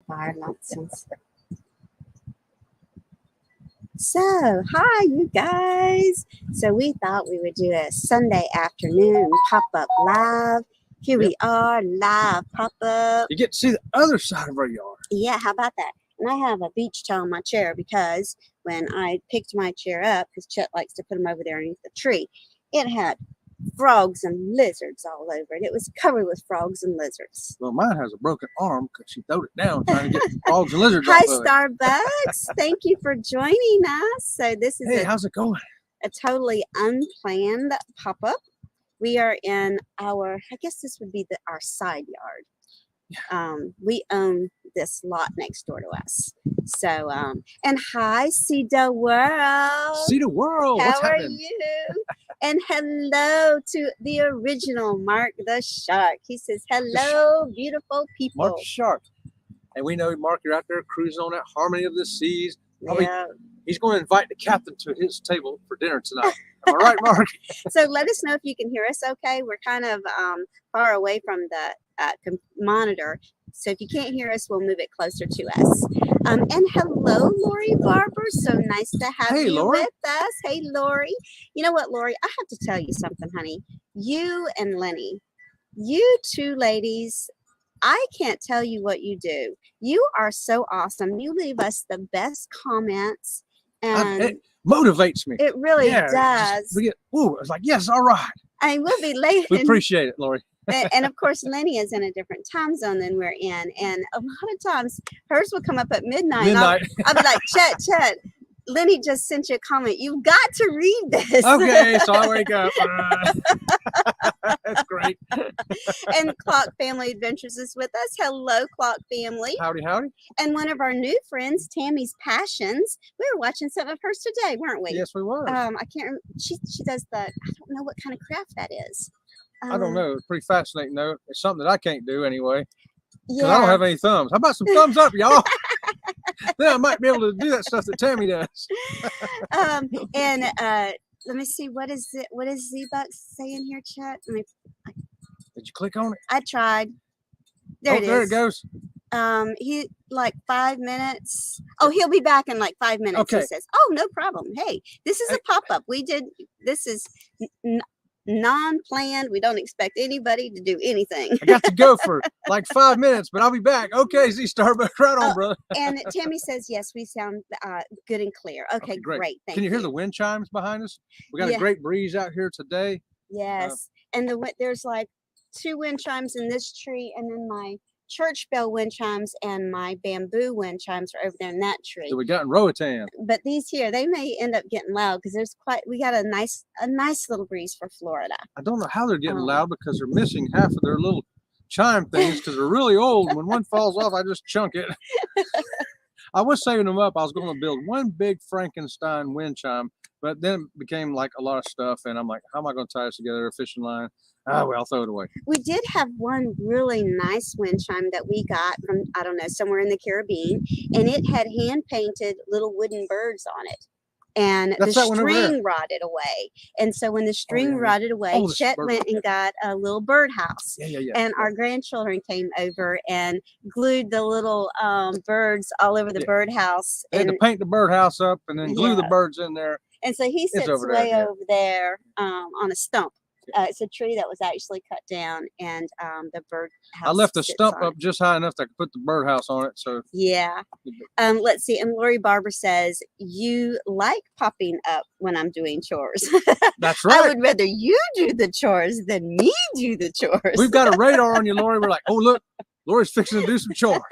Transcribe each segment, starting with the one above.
fire nonsense. So, hi, you guys. So, we thought we would do a Sunday afternoon pop up live. Here we are, live pop up. You get to see the other side of our yard. Yeah, how about that? And I have a beach towel on my chair because when I picked my chair up, because Chet likes to put them over there underneath the tree, it had frogs and lizards all over it. It was covered with frogs and lizards. Well, mine has a broken arm because she throwed it down trying to get frogs and lizards Hi, off of it. Starbucks. Thank you for joining us. So this is Hey, how's it going? a totally unplanned pop-up. We are in our, I guess this would be our side yard. We own this lot next door to us. So, and hi, Cedar World. Cedar World. How What's are happening? you? And hello to the original Mark the Shark. He says, hello, beautiful people. Mark the Shark. And we know, Mark, you're out there cruising on that harmony of the seas. Probably, Yeah. he's going to invite the captain to his table for dinner tonight. Am I right, Mark? So let us know if you can hear us okay. We're kind of far away from the monitor. So if you can't hear us, we'll move it closer to us. And hello, Lori Barber. So nice to have Hey, you Lori. with us. Hey, Lori. You know what, Lori? I have to tell you something, honey. You and Lenny, you two ladies, I can't tell you what you do. You are so awesome. You leave us the best comments. And It motivates me. it really Yeah, does. We get, ooh, it's like, yes, all right. I mean, we'll be late. We appreciate it, Lori. And of course, Lenny is in a different time zone than we're in. And a lot of times hers will come up at midnight. And I'll be like, Chet, Lenny just sent you a comment. You've got to read this. Okay, so I wake up. That's great. And Clock Family Adventures is with us. Hello, Clock Family. Howdy, howdy. And one of our new friends, Tammy's Passions. We were watching some of hers today, weren't we? Yes, we were. I can't remember. She does the, I don't know what kind of craft that is. I don't know. It's pretty fascinating, though. It's something that I can't do anyway. Because Yeah. I don't have any thumbs. How about some thumbs up, y'all? Then I might be able to do that stuff that Tammy does. And let me see, what is Z-Bucks saying here, chat? Did you click on it? I tried. There it is. There it goes. He like 5 minutes. Oh, he'll be back in like 5 minutes. Okay. He says, oh, no problem. Hey, this is a pop-up. This is non-planned. We don't expect anybody to do anything. I got to go for like 5 minutes, but I'll be back. Okay, Z Starbucks, right on, brother. And Tammy says, yes, we sound good and clear. Okay, great. Thank Can you hear the wind chimes behind us? We got a great breeze out here today. Yes. And there's like 2 wind chimes in this tree, and then my church bell wind chimes and my bamboo wind chimes are over there in that tree. So we got in Roatan. But these here, they may end up getting loud because we got a nice little breeze for Florida. I don't know how they're getting loud because they're missing half of their little chime things because they're really old. When one falls off, I just chunk it. I was saving them up. I was going to build one big Frankenstein wind chime, but then it became like a lot of stuff. And I'm like, how am I going to tie this together? A fishing line? Oh, well, I'll throw it away. We did have one really nice wind chime that we got from, I don't know, somewhere in the Caribbean, and it had hand painted little wooden birds on it. And the string rotted away. And so when the string rotted away, Chet went and got a little birdhouse. Yeah. And our grandchildren came over and glued the little birds all over the birdhouse. They had to paint the birdhouse up and then glue the birds in there. And so he sits over there on a stump. It's a tree that was actually cut down, and the birdhouse. I left the stump up just high enough that I could put the birdhouse on it. So yeah. Let's see. And Lori Barber says, you like popping up when I'm doing chores. That's right. I would rather you do the chores than me do the chores. We've got a radar on you, Lori. We're like, oh, look, Lori's fixing to do some chores.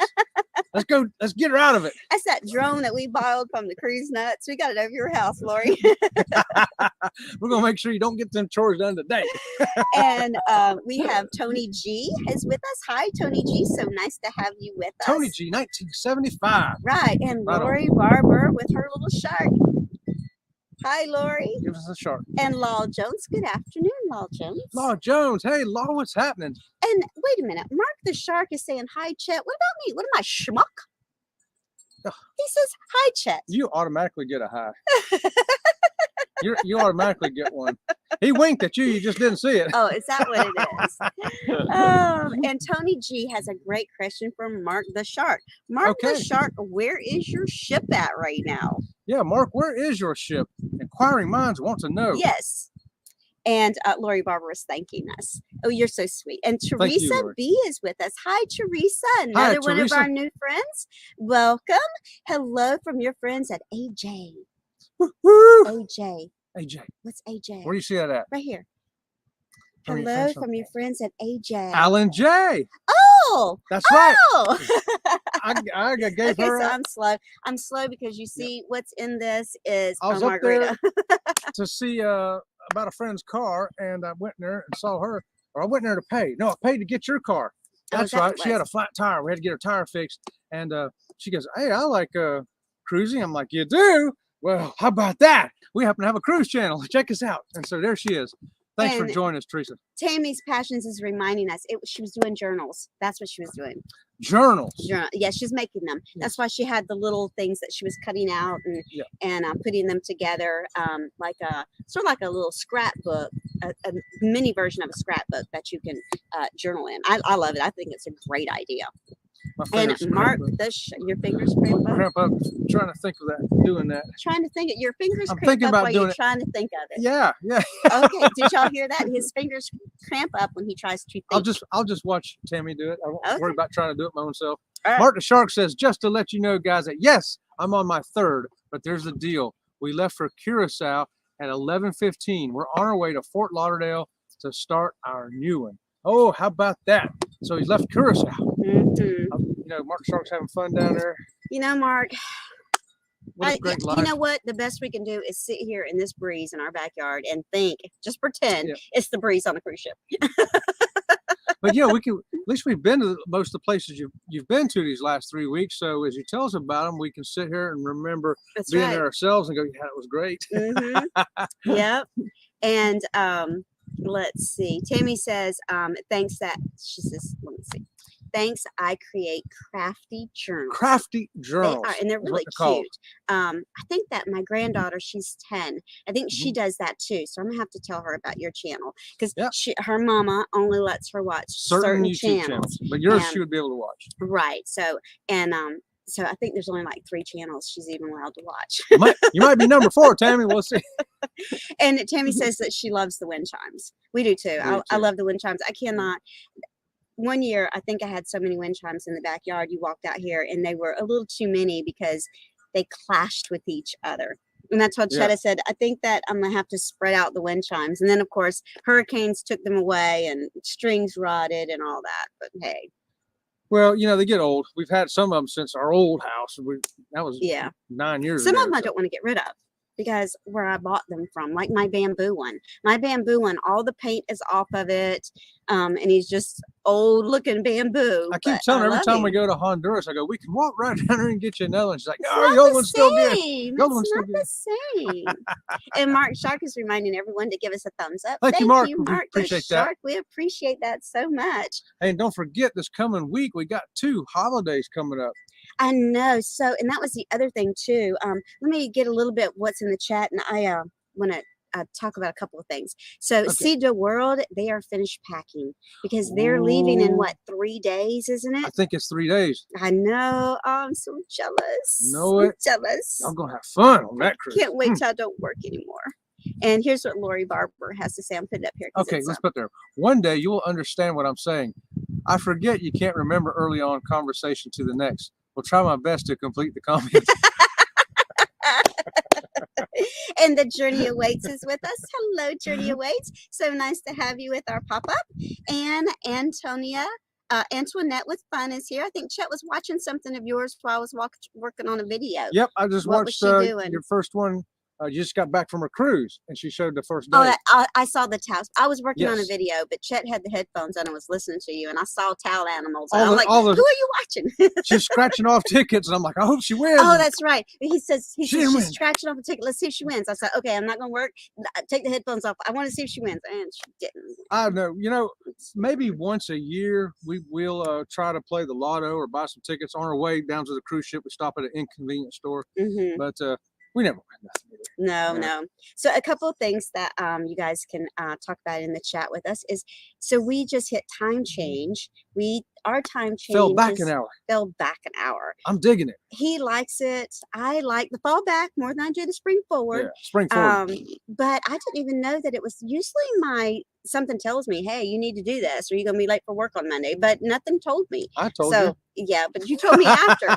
Let's go. Let's get her out of it. That's that drone that we borrowed from the Cruise Nuts. We got it over your house, Lori. We're going to make sure you don't get them chores done today. And we have Tony G is with us. Hi, Tony G. So nice to have you with us. Tony G, 1975. Right. And Lori Barber with her little shark. Hi, Lori. Give us a shark. And Law Jones. Good afternoon, Law Jones. Law Jones. Hey, Law, what's happening? And wait a minute. Mark the Shark is saying, hi, Chet. What about me? What am I, schmuck? He says, hi, Chet. You automatically get a hi. You automatically get one. He winked at you. You just didn't see it. Oh, is that what it is? Oh, and Tony G has a great question from Mark the Shark. Mark the Shark, where is your ship at right now? Yeah, Mark, where is your ship? Inquiring minds want to know. Yes. And Lori Barber is thanking us. Oh, you're so sweet. And Teresa B is with us. Hi, Teresa. Another one of our new friends. Welcome. Hello from your friends at AJ. AJ. AJ. What's AJ? Where do you see that at? Right here. Hello from your friends at AJ. Alan J. Oh, that's right. Oh. I gave her. So I'm slow. I'm slow because you see what's in this is I was up there to see about a friend's car, and I went in there and saw her. Or I went in there to pay. No, I paid to get your car. That's right. She had a flat tire. We had to get her tire fixed, and she goes, "Hey, I like cruising." I'm like, "You do? Well, how about that? We happen to have a cruise channel. Check us out." And so there she is. Thanks for joining us, Teresa. Tammy's Passions is reminding us she was doing journals. That's what she was doing. Journals. Yeah, she's making them. That's why she had the little things that she was cutting out and putting them together, like a sort of like a little scrapbook, a mini version of a scrapbook that you can journal in. I love it. I think it's a great idea. And Mark, your fingers cramp up. Trying to think of that, doing that. Trying to think of your fingers cramp up while you're trying to think of it. Yeah. Okay, did y'all hear that? His fingers cramp up when he tries to think. I'll just watch Tammy do it. I won't worry about trying to do it my own self. Right. Mark the Shark says, just to let you know, guys, that yes, I'm on my third, but there's the deal. We left for Curacao at 11:15. We're on our way to Fort Lauderdale to start our new one. Oh, how about that? So he's left Curacao. Mark Shark's having fun down there. Mark, what a great life. You know what? The best we can do is sit here in this breeze in our backyard and think, just pretend it's the breeze on the cruise ship. But we can, at least we've been to most of the places you've been to these last 3 weeks. So as you tell us about them, we can sit here and remember being there ourselves and go, yeah, it was great. Yep. And let's see. Tammy says, thanks she says, let me see. Thanks, I create crafty journals. Crafty journals. They are, and they're really cute. I think that my granddaughter, she's 10. I think she does that too. So I'm gonna have to tell her about your channel because her mama only lets her watch certain YouTube channels. But yours, she would be able to watch. Right. So so I think there's only like 3 channels she's even allowed to watch. You might be number 4, Tammy. We'll see. And Tammy says that she loves the wind chimes. We do too. I love the wind chimes. I cannot. One year, I think I had so many wind chimes in the backyard. You walked out here and they were a little too many because they clashed with each other. And that's what Chetta said. I think that I'm going to have to spread out the wind chimes. And then, of course, hurricanes took them away and strings rotted and all that. But hey. Well, they get old. We've had some of them since our old house. That was 9 years ago. Some of them I don't want to get rid of because where I bought them from, like my bamboo one. My bamboo one, all the paint is off of it. And he's just old looking bamboo. I keep telling her every time we go to Honduras, I go, we can walk right down there and get you another one. She's like, no, the old one's still good. The old one's still good. It's not the same. And Mark Shark is reminding everyone to give us a thumbs up. Thank you, Mark. We appreciate that. We appreciate that so much. And don't forget, this coming week, we got 2 holidays coming up. I know. So, and that was the other thing too. Let me get a little bit what's in the chat, and I want to talk about a couple of things. So, Sea de World, they are finished packing because they're leaving in 3 days, isn't it? I think it's 3 days. I know. Oh, I'm so jealous. Jealous. I'm gonna have fun on that cruise. Can't wait till I don't work anymore. And here's what Lori Barber has to say. I'm putting it up here. Okay, let's put there. One day you will understand what I'm saying. I forget you can't remember early on conversation to the next. We'll try my best to complete the comment. And the Journey Awaits is with us. Hello, Journey Awaits. So nice to have you with our pop-up. And Antoinette with Fun is here. I think Chet was watching something of yours while I was working on a video. Yep, I just watched your first one. You just got back from a cruise, and she showed the first day. Oh, I saw the towels. I was working on a video, but Chet had the headphones on and was listening to you, and I saw towel animals. And I'm like, who are you watching? She's scratching off tickets, and I'm like, I hope she wins. Oh, that's right. He says she's scratching off a ticket. Let's see if she wins. I said, okay, I'm not going to work. Take the headphones off. I want to see if she wins, and she didn't. I know. Maybe once a year we will try to play the lotto or buy some tickets on our way down to the cruise ship. We stop at an inconvenience store, but. We never win nothing either. No, Yeah. no. So a couple of things that you guys can talk about in the chat with us is, so we just hit time change. Our time change Fell back an hour. Fell back an hour. I'm digging it. He likes it. I like the fall back more than I do the spring forward. Yeah, spring forward. But I didn't even know that it was usually something tells me, hey, you need to do this, or you're gonna be late for work on Monday. But nothing told me. I told you. Yeah, but you told me after.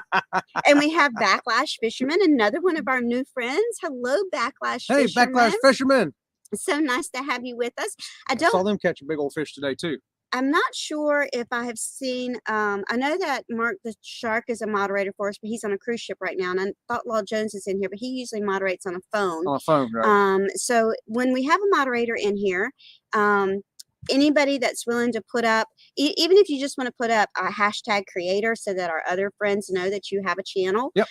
And we have Backlash Fisherman, another one of our new friends. Hello, Backlash Hey, Fisherman. Backlash Fisherman. It's so nice to have you with us. I saw them catch a big old fish today too. I'm not sure if I have seen, I know that Mark the Shark is a moderator for us, but he's on a cruise ship right now. And I thought Law Jones is in here, but he usually moderates on a phone. On a phone, right. So when we have a moderator in here, anybody that's willing to put up, even if you just want to put up a hashtag creator so that our other friends know that you have a channel, yep.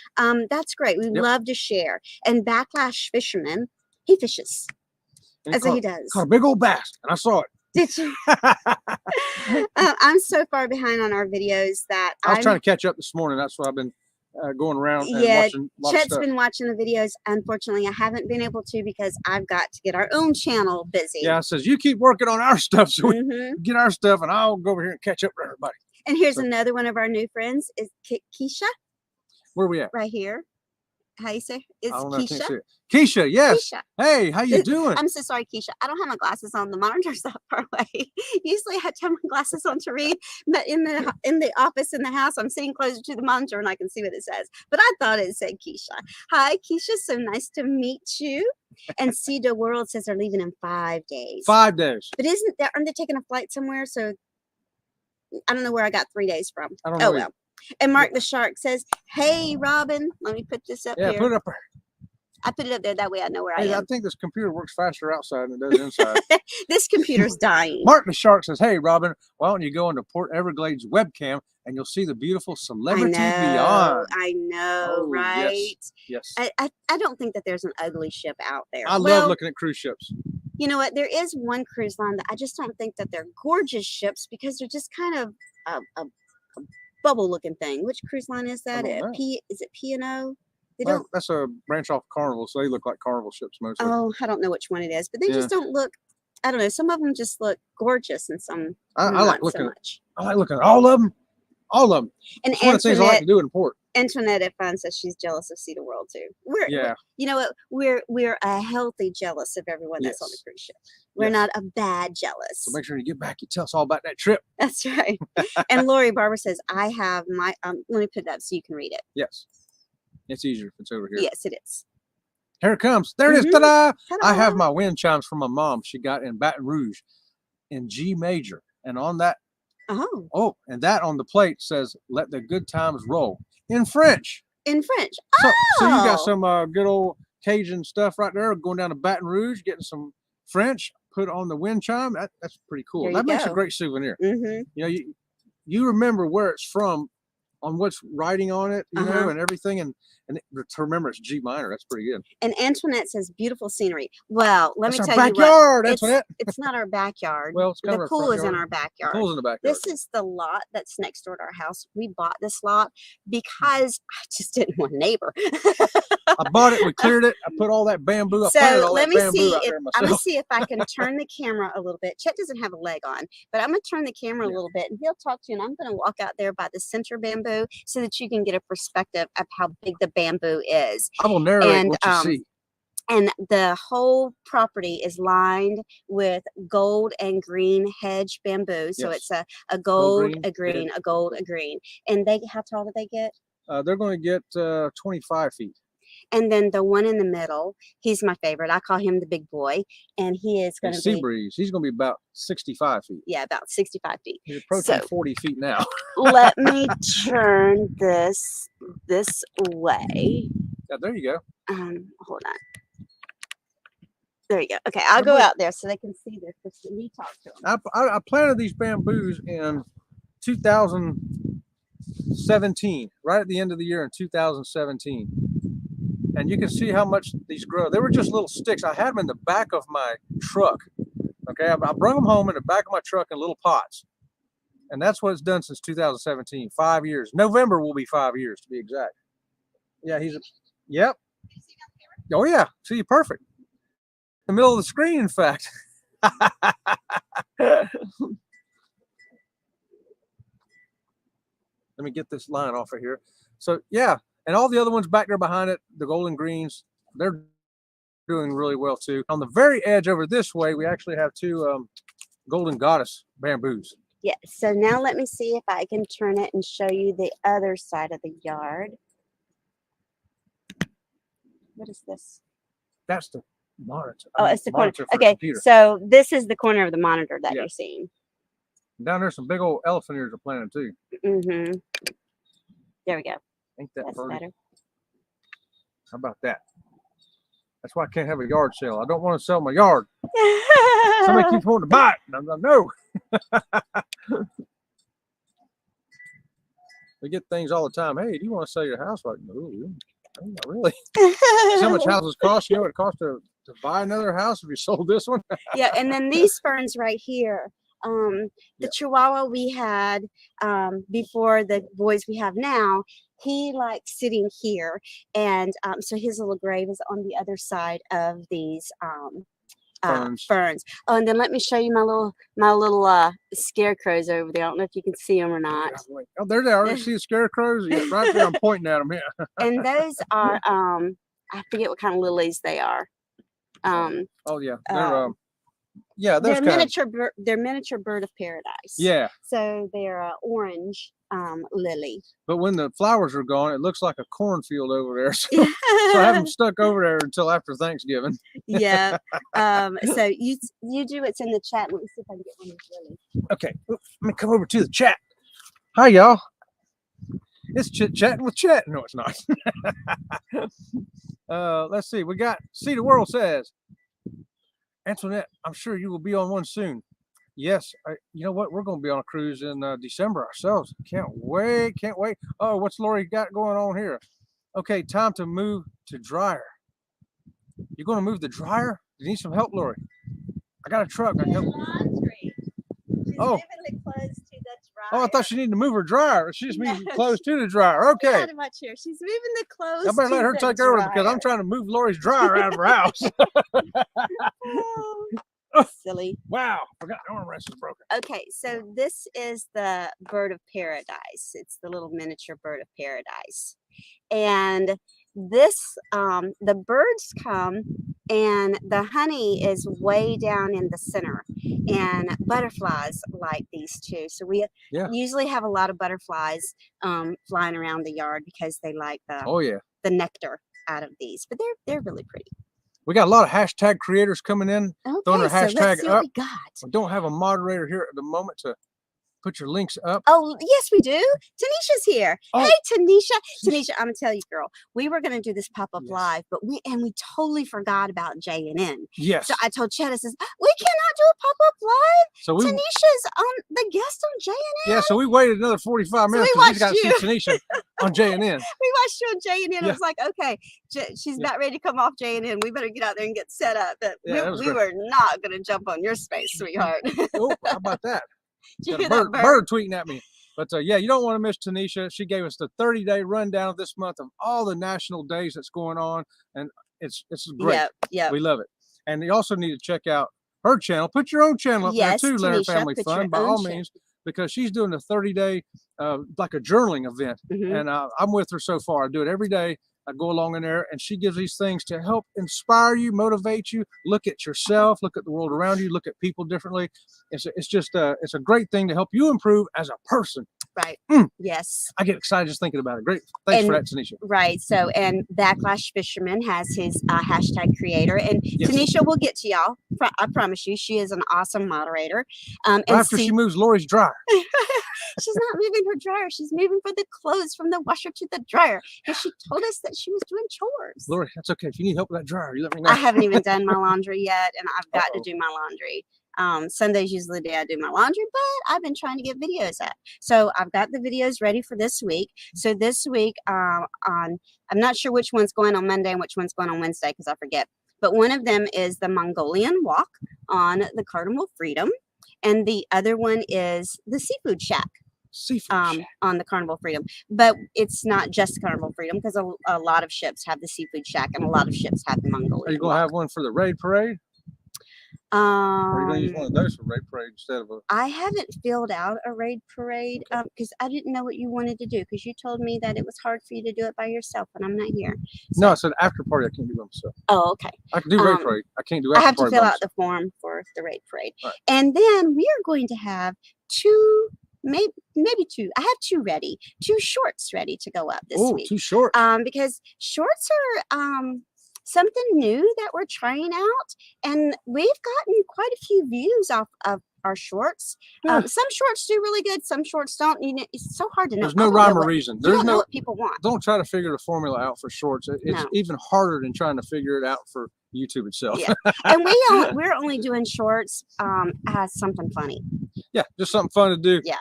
That's great. We love to share. And Backlash Fisherman, he fishes. That's what he does. Caught a big old bass, and I saw it. Did you? I'm so far behind on our videos that I was trying to catch up this morning. That's why I've been going around and watching a lot of Chet's stuff. been watching the videos. Unfortunately, I haven't been able to because I've got to get our own channel busy. Yeah, it says you keep working on our stuff so we get our stuff, and I'll go over here and catch up with everybody. And here's another one of our new friends is Keisha. Where are we at? Right here. How you say? It's Keisha. Keisha, yes. Keisha. Hey, how you doing? I'm so sorry, Keisha. I don't have my glasses on. The monitor's that far away. Usually I have to have my glasses on to read, but in the office, in the house, I'm sitting closer to the monitor and I can see what it says. But I thought it said Keisha. Hi, Keisha. So nice to meet you. And Cedar World says they're leaving in 5 days. 5 days. But aren't they taking a flight somewhere? So I don't know where I got 3 days from. I don't know. Oh, well. And Mark the Shark says, hey, Robin, let me put this up here. Yeah, put it up there. I put it up there. That way I know where I am. I think this computer works faster outside than it does inside. This computer's dying. Mark the Shark says, hey, Robin, why don't you go into Port Everglades webcam and you'll see the beautiful Celebrity Beyond. I know, right? Yes. I don't think that there's an ugly ship out there. I love looking at cruise ships. You know what? There is one cruise line that I just don't think that they're gorgeous ships because they're just kind of a bubble looking thing. Which cruise line is that? Is it P&O? That's a branch off Carnival, so they look like Carnival ships mostly. Oh, I don't know which one it is, but they just don't look. I don't know. Some of them just look gorgeous, and some I like looking. So much. I like looking at all of them. All of them. And it's one of the things I like to do in port. Antoinette at Fun says she's jealous of Cedar World too. You know what? We're a healthy jealous of everyone that's on the cruise ship. We're not a bad jealous. So make sure you get back. You tell us all about that trip. That's right. And Lori Barber says, I have my, let me put it up so you can read it. Yes. It's easier if it's over here. Yes, it is. Here it comes. There it is. Ta-da! I have my wind chimes from my mom. She got in Baton Rouge in G major. And on that, and that on the plate says, let the good times roll. In French. In French. So you got some good old Cajun stuff right there going down to Baton Rouge, getting some French, put on the wind chime. That's pretty cool. That makes a great souvenir. You know, you remember where it's from on what's writing on it, you know, and everything. And to remember it's G minor, that's pretty good. And Antoinette says beautiful scenery. Well, let me tell you what. Antoinette. It's not our backyard. Well, it's kind of the pool is in our backyard. The pool's in the backyard. This is the lot that's next door to our house. We bought this lot because I just didn't want a neighbor. I bought it, we cleared it, I put all that bamboo. I planted all that bamboo out there myself. I'm gonna see if I can turn the camera a little bit. Chet doesn't have a leg on, but I'm gonna turn the camera a little bit and he'll talk to you. And I'm gonna walk out there by the center bamboo so that you can get a perspective of how big the bamboo is. I will narrate what you see. And the whole property is lined with gold and green hedge bamboo. So it's a gold, a green, a gold, a green. And how tall do they get? They're going to get 25 feet. And then the one in the middle, he's my favorite. I call him the big boy. And he is going to be... Seabreeze. He's going to be about 65 feet. Yeah, about 65 feet. He's approaching 40 feet now. Let me turn this way. Yeah, there you go. Hold on. There you go. Okay, I'll go out there so they can see this. Let me talk to them. I planted these bamboos in 2017, right at the end of the year in 2017. And you can see how much these grow. They were just little sticks. I had them in the back of my truck. Okay, I brought them home in the back of my truck in little pots. And that's what it's done since 2017, 5 years. November will be 5 years to be exact. Yeah, yep. Oh yeah, see, perfect. In the middle of the screen, in fact. Let me get this line off of here. So yeah, and all the other ones back there behind it, the golden greens, they're doing really well too. On the very edge over this way, we actually have two golden goddess bamboos. Yeah, so now let me see if I can turn it and show you the other side of the yard. What is this? That's the monitor. Oh, it's the corner. Monitor for the Okay, computer. so this is the corner of the monitor that Yeah. you're seeing. Down there's some big old elephant ears are planted too. Mm-hmm. There we go. Ain't that That's pretty? better. How about that? That's why I can't have a yard sale. I don't want to sell my yard. Somebody keeps wanting to buy it. And I'm like, no. We get things all the time. Hey, do you want to sell your house? Like, no, not really. See how much houses cost? You know what it costs to buy another house if you sold this one? Yeah, and then these ferns right here. The Chihuahua we had before the boys we have now, he likes sitting here, and so his little grave is on the other side of these ferns. Oh, and then let me show you my little scarecrows over there. I don't know if you can see them or not. Oh, there they are. You see the scarecrows? Yeah, right there. I'm pointing at them here. And those are I forget what kind of lilies they are. Oh yeah, they're they're miniature bird of paradise. Yeah. So they're orange lily. But when the flowers are gone, it looks like a cornfield over there. So, so I have them stuck over there until after Thanksgiving. Yeah. So you do what's in the chat. Let me see if I can get one of these lilies. Okay. Let me come over to the chat. Hi, y'all. It's chit-chatting with Chet. No, it's not. Let's see. We got See the World says, Antoinette, I'm sure you will be on one soon. Yes, you know what? We're going to be on a cruise in December ourselves. Can't wait. Oh, what's Lori got going on here? Okay, time to move to dryer. You're going to move the dryer? You need some help, Lori? I got a truck. I can help. Laundry. She's moving the clothes to the dryer. Oh, I thought she needed to move her dryer. She just moved clothes to the dryer. Okay. Not much here. She's moving the clothes. I better let her take over because I'm trying to move Lori's dryer out of her house. Silly. Wow. Forgot the armrest is broken. Okay, so this is the bird of paradise. It's the little miniature bird of paradise. And this, the birds come and the honey is way down in the center, and butterflies like these too. So we usually have a lot of butterflies flying around the yard because they like the nectar out of these. But they're really pretty. We got a lot of hashtag creators coming in, throwing their hashtag let's see up. what we got. We don't have a moderator here at the moment to put your links up. Oh, yes, we do. Tanisha's here. Oh. Hey, Tanisha. Tanisha, I'm going to tell you, girl, we were going to do this pop-up live, but we totally forgot about JNN. Yes. So I told Chet, I says, we cannot do a pop-up live. So Tanisha's the guest on JNN. Yeah, so we waited another 45 minutes because we got to see Tanisha on JNN. We watched you on JNN. I was like, okay, she's about ready to come off JNN. We better get out there and get set up. But we were not going to jump on your space, sweetheart. Oh, how about that? Bird tweeting at me. But yeah, you don't want to miss Tanisha. She gave us the 30-day rundown this month of all the national days that's going on, and it's great. Yeah, we love it. And you also need to check out her channel. Put your own channel up there too, Leonard Family Fun, by all means, because she's doing a 30-day like a journaling event, and I'm with her so far. I do it every day. I go along in there, and she gives these things to help inspire you, motivate you, look at yourself, look at the world around you, look at people differently. It's just it's a great thing to help you improve as a person. Right. Yes. I get excited just thinking about it. Great. Thanks for that, Tanisha. Right. So, and Backlash Fisherman has his hashtag creator, and Tanisha will get to y'all. I promise you, she is an awesome moderator. And after she moves Lori's dryer. She's not moving her dryer. She's moving for the clothes from the washer to the dryer. Because she told us that she was doing chores. Lori, that's okay. If you need help with that dryer, you let me know. I haven't even done my laundry yet, and I've got to do my laundry. Sunday's usually the day I do my laundry, but I've been trying to get videos up. So I've got the videos ready for this week. So this week, I'm not sure which one's going on Monday and which one's going on Wednesday because I forget. But one of them is the Mongolian walk on the Cardinal Freedom. And the other one is the Seafood Shack. Seafood Shack. on the Carnival Freedom. But it's not just Carnival Freedom because a lot of ships have the Seafood Shack and a lot of ships have the Mongolian. Are you going to have one for the raid parade? Or are you going to use one of those for raid parade instead of a? I haven't filled out a raid parade because I didn't know what you wanted to do because you told me that it was hard for you to do it by yourself when I'm not here. So, No, I said after party I can't do by myself. oh, okay. I can do raid parade. I can't do after I have to party fill by out the myself. form for the raid parade. Right. And then we are going to have maybe two. I have two shorts ready to go up this week. Too short. Because shorts are something new that we're trying out, and we've gotten quite a few views off of our shorts. Yeah. Some shorts do really good, some shorts don't. You know, it's so hard to know. There's no rhyme or reason. You There's don't know no. what people want. Don't try to figure the formula out for shorts. It's No. even harder than trying to figure it out for YouTube itself. Yeah. And we're only doing shorts as something funny. Yeah, just something fun to do. Yeah.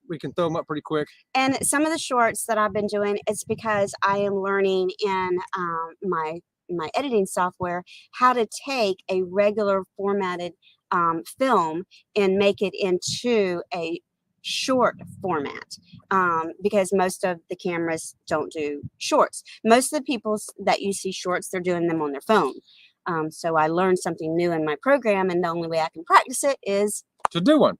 We can throw them up pretty quick. And some of the shorts that I've been doing, it's because I am learning in my editing software how to take a regular formatted film and make it into a short format, because most of the cameras don't do shorts. Most of the people that you see shorts, they're doing them on their phone. So I learned something new in my program, and the only way I can practice it is to do one.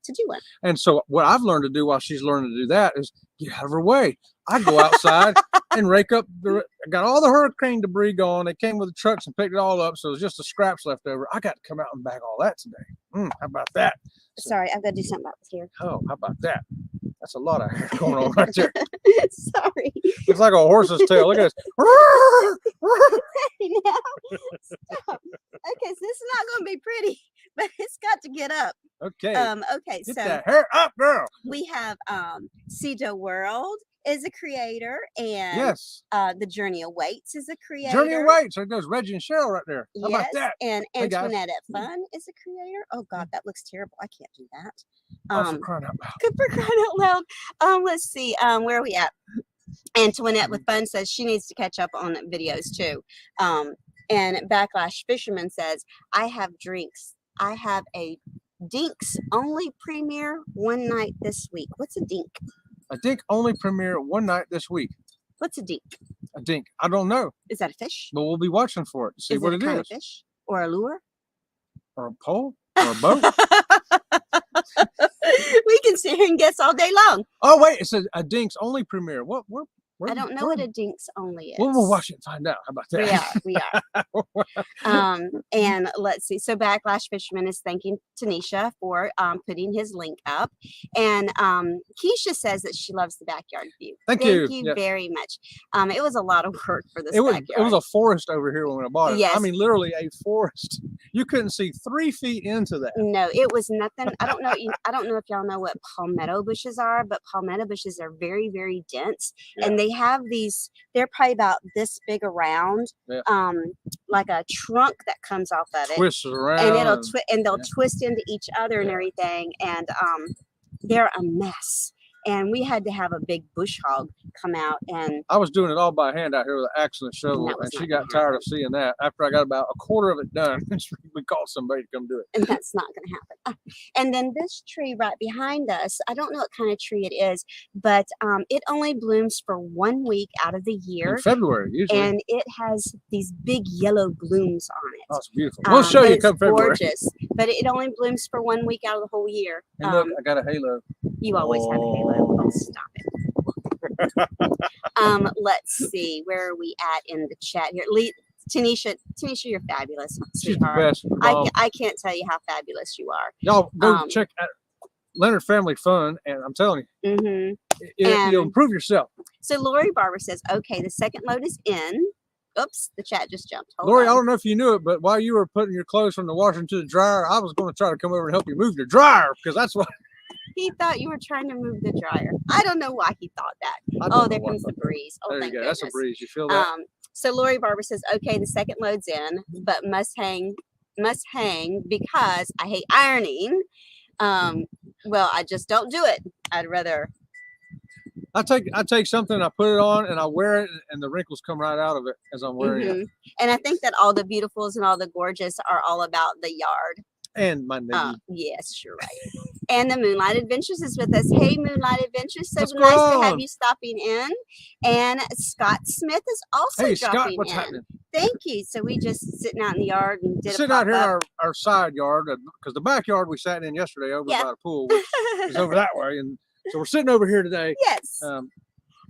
And so what I've learned to do while she's learning to do that is get out of her way. I go outside and rake up I got all the hurricane debris gone. They came with the trucks and picked it all up. So it was just the scraps left over. I got to come out and bag all that today. How about that? Sorry, I've got to do something about this hair. Oh, how about that? That's a lot of hair going on right there. Sorry. It's like a horse's tail. Look at this. Now, stop. Okay, so this is not going to be pretty, but it's got to get up. Okay. Okay, Get so that hair up, girl. we have Cedo World is a creator, and Yes. The Journey Awaits is a creator. Journey Awaits. There goes Reggie and Cheryl right there. How about Yes, that? and Hey, guys. Antoinette at Fun is a creator. Oh God, that looks terrible. I can't do that. Oh, for crying out loud. Good for crying out loud. Let's see. Where are we at? Antoinette with Fun says she needs to catch up on videos too. And Backlash Fisherman says, I have drinks. I have a Dinks only premiere one night this week. What's a dink? A dink only premiere one night this week. What's a dink? A dink. I don't know, Is that a fish? but we'll be watching for it to see Is what it it a kind is. of fish or a lure? Or a pole or a boat. We can sit here and guess all day long. Oh wait, it says a dinks only premiere. What? I don't know what a Dinks only is. We'll watch it and find out. How about that? We are. And let's see. So Backlash Fisherman is thanking Tanisha for putting his link up. And Keisha says that she loves the backyard view. Thank you. You very much. It was a lot of work for this It was backyard. a forest over here when I bought it. Yes. I mean, literally a forest. You couldn't see 3 feet into that. No, it was nothing. I don't know. I don't know if y'all know what palmetto bushes are, but palmetto bushes are very, very dense, and they have these. They're probably about this big around, like a trunk that comes off of it, Twists around, and it'll they'll twist into each other and everything, and they're a mess. And we had to have a big bush hog come out, and I was doing it all by hand out here with an axe and a shovel, that was and she not got gonna tired of seeing that. After I got about a quarter of it done, we called somebody to come do it. and that's not going to happen. And then this tree right behind us, I don't know what kind of tree it is, but it only blooms for 1 week out of the year. In February, usually. And it has these big yellow blooms on it. Oh, it's beautiful. We'll show you it's come February. gorgeous, but it only blooms for 1 week out of the whole year. And look, I got a halo. You always have a halo. Oh, stop it. Let's see. Where are we at in the chat here? Tanisha, you're fabulous, She's sweetheart. the best. I can't tell you how fabulous you are. Y'all go check out Leonard Family Fun, and I'm telling you, you'll improve yourself. So Lori Barber says, okay, the second load is in. Oops, the chat just jumped. Hold Lori, on. I don't know if you knew it, but while you were putting your clothes from the washer into the dryer, I was going to try to come over and help you move your dryer, because that's what He thought you were trying to move the dryer. I don't know why he thought that. I don't Oh, know there why. comes the breeze. Oh, There you thank go. goodness. That's a breeze. You feel that? So Lori Barber says, okay, the second load's in, but must hang because I hate ironing. Well, I just don't do it. I'd rather. I take something, I put it on, and I wear it, and the wrinkles come right out of it as I'm wearing it. And I think that all the beautifuls and all the gorgeous are all about the yard. And my name. Yes, you're right. And the Moonlight Adventures is with us. Hey, Moonlight Adventures, so What's nice going to have on? you stopping in. And Scott Smith is also Hey, dropping Scott, what's in. happening? Thank you. So we just sitting out in the yard and did Sitting a out here in pop-up. our side yard, because the backyard we sat in yesterday over Yeah. by the pool, which is over that way. And so we're sitting over here today. Yes. Um,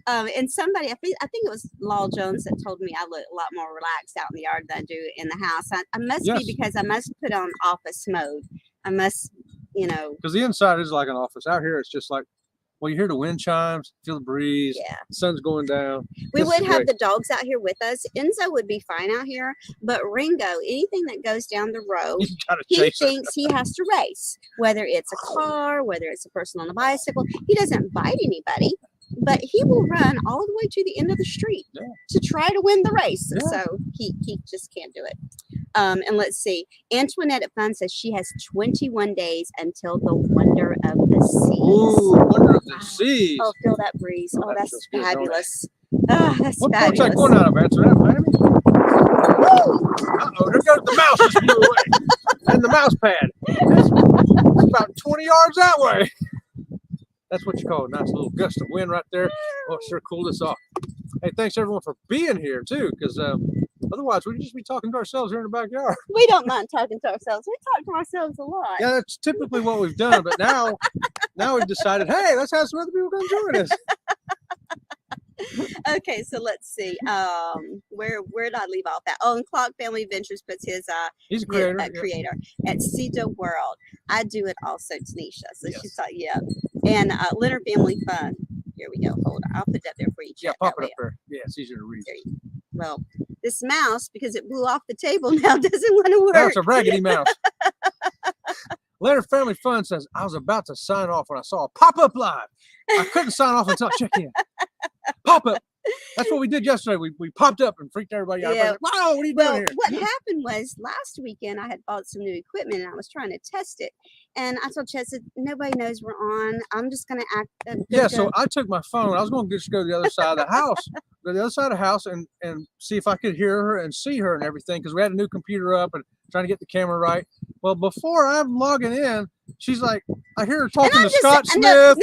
And somebody, I think it was Law Jones that told me I look a lot more relaxed out in the yard than I do in the house. I must Yes. be because I must put on office mode. I must, because the inside is like an office. Out here, it's just like, well, you hear the wind chimes, feel the breeze, yeah. the sun's going down. We This would is have great. the dogs out here with us. Enzo would be fine out here, but Ringo, anything that goes down the road, You gotta he chase it. thinks he has to race, whether it's a car, whether it's a person on a bicycle. He doesn't bite anybody, but he will run all the way to the end of the street Yeah. to try to win the race. Yeah. So he just can't do it. And let's see. Antoinette at Fun says she has 21 days until the Wonder of the Seas. Ooh, Wonder of the Wow. Seas. Oh, feel that breeze. Oh, Oh, that that's feels good, don't it? fabulous. Oh, that's What part's that fabulous. going out of, Antoinette, Miami? Uh-oh, there goes the mouse just flew away. And the mouse pad. That's about 20 yards that way. That's what you call a nice little gust of wind right there. Oh, it sure cooled us off. Hey, thanks everyone for being here too, because otherwise we'd just be talking to ourselves here in the backyard. We don't mind talking to ourselves. We talk to ourselves a lot. Yeah, that's typically what we've done, but now we've decided, hey, let's have some other people come join us. Okay, so let's see. Where did I leave off at? Oh, and Clock Family Ventures puts his He's a creator. yeah. creator at Cedo World. I do it also, Tanisha. So Yes. she thought, yeah. And Leonard Family Fun. Here we go. Hold on. I'll put that there for you. Yeah, Chat pop that it way. up there. Yeah, it's easier to read. There you go. Well, this mouse, because it blew off the table now, doesn't want to work. Now it's a raggedy mouse. Leonard Family Fun says, I was about to sign off when I saw a pop-up live. I couldn't sign off until I checked in. Pop-up. That's what we did yesterday. We popped up and freaked everybody out. Yeah. Like, wow, what are you Well, doing here? what happened was last weekend I had bought some new equipment and I was trying to test it. And I told Chad, nobody knows we're on. I'm just going to act. Yeah, so I took my phone. I was going to just go to the other side of the house, and see if I could hear her and see her and everything, because we had a new computer up and trying to get the camera right. Well, before I'm logging in, she's like, I hear her talking to Scott Smith.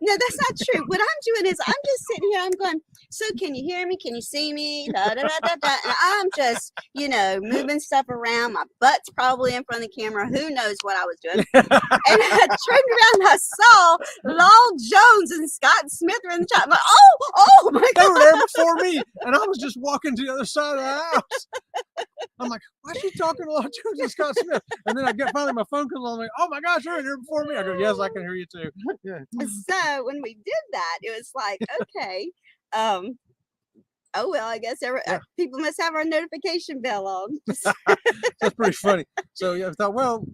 No, that's not true. What I'm doing is I'm just sitting here. I'm going, so can you hear me? Can you see me? Da, da, da, da, da. And I'm just, moving stuff around. My butt's probably in front of the camera. Who knows what I was doing? And I turned around and I saw Lowell Jones and Scott Smith were in the chat. I'm like, oh my They God. were there before me, and I was just walking to the other side of the house. I'm like, why is she talking to Lowell Jones and Scott Smith? And then I get finally my phone comes on. I'm like, oh my gosh, you're here before me. I go, yes, I can hear you too. Yeah. So when we did that, it was like, okay, oh well, I guess people must have our notification bell on. That's pretty funny. So yeah, I thought, well,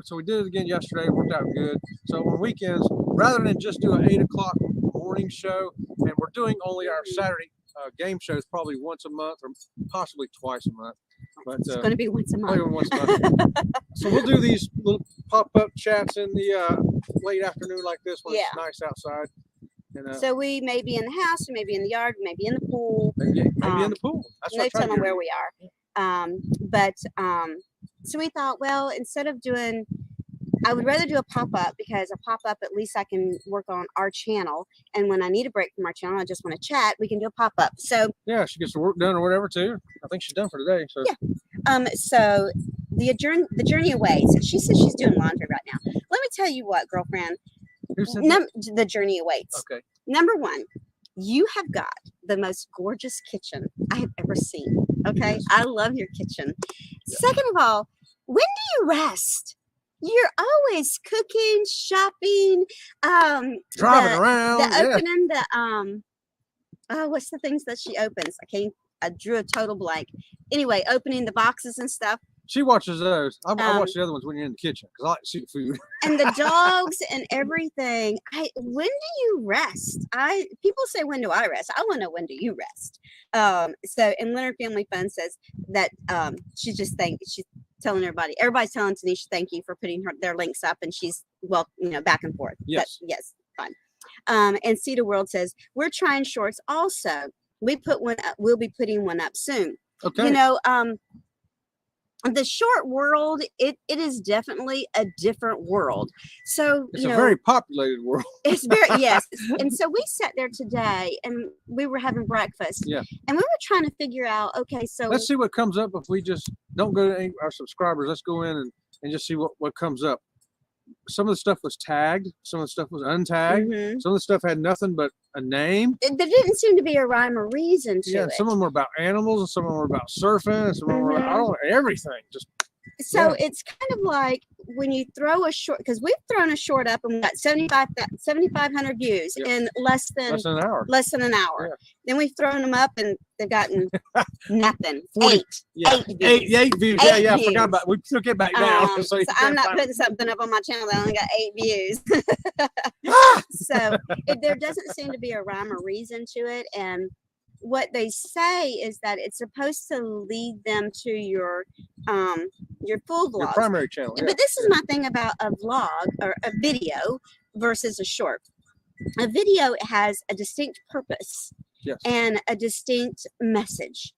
so we did it again yesterday. It worked out good. So on weekends, rather than just do an 8 o'clock morning show, and we're doing only our Saturday game shows probably once a month or possibly twice a month. But It's going to be once a month. only once a month. So we'll do these little pop-up chats in the late afternoon like this when it's nice outside. And, so we may be in the house, we may be in the yard, we may be in the pool. maybe in the pool. That's what No I'm trying to telling do. where we are. So we thought, well, instead of doing, I would rather do a pop-up, because a pop-up, at least I can work on our channel. And when I need a break from our channel, I just want to chat, we can do a pop-up. So yeah, she gets the work done or whatever too. I think she's done for today. So yeah. So the journey away. So she says she's doing laundry right now. Let me tell you what, girlfriend. who said that? The journey awaits. Okay. Number one, you have got the most gorgeous kitchen I have ever seen. Okay. Yes. I love your kitchen. Yeah. Second of all, when do you rest? You're always cooking, shopping, Driving around. opening the what's the things that she opens? I drew a total blank. Anyway, opening the boxes and stuff. She watches those. I watch the other ones when you're in the kitchen because I like to see the food. And the dogs and everything. When do you rest? People say, when do I rest? I want to know, when do you rest? And Leonard Family Fun says that she's telling everybody's telling Tanisha thank you for putting their links up, and she's back and forth. Yes. Yes, fine. And Cedar World says we're trying shorts also. We put one up, we'll be putting one up soon. Okay. the short world, it is definitely a different world. So it's a very populated world. It's very, yes. And so we sat there today and we were having breakfast. Yeah. And we were trying to figure out, okay, so let's see what comes up if we just don't go to our subscribers. Let's go in and just see what comes up. Some of the stuff was tagged, some of the stuff was untagged, some of the stuff had nothing but a name. There didn't seem to be a rhyme or reason to it. Some of them were about animals, and some of them were about surfing, and some of them were, I don't know, everything. So it's kind of like when you throw a short, because we've thrown a short up and we got 7,500 views in less than an hour. Yeah. Then we've thrown them up and they've gotten nothing. 8 views. Eight views. Yeah, I forgot about. We took it back down. So I'm not putting something up on my channel that only got 8 views. So there doesn't seem to be a rhyme or reason to it, and what they say is that it's supposed to lead them to your full vlog, your primary channel. But this is my thing about a vlog or a video versus a short. A video has a distinct purpose and a distinct message.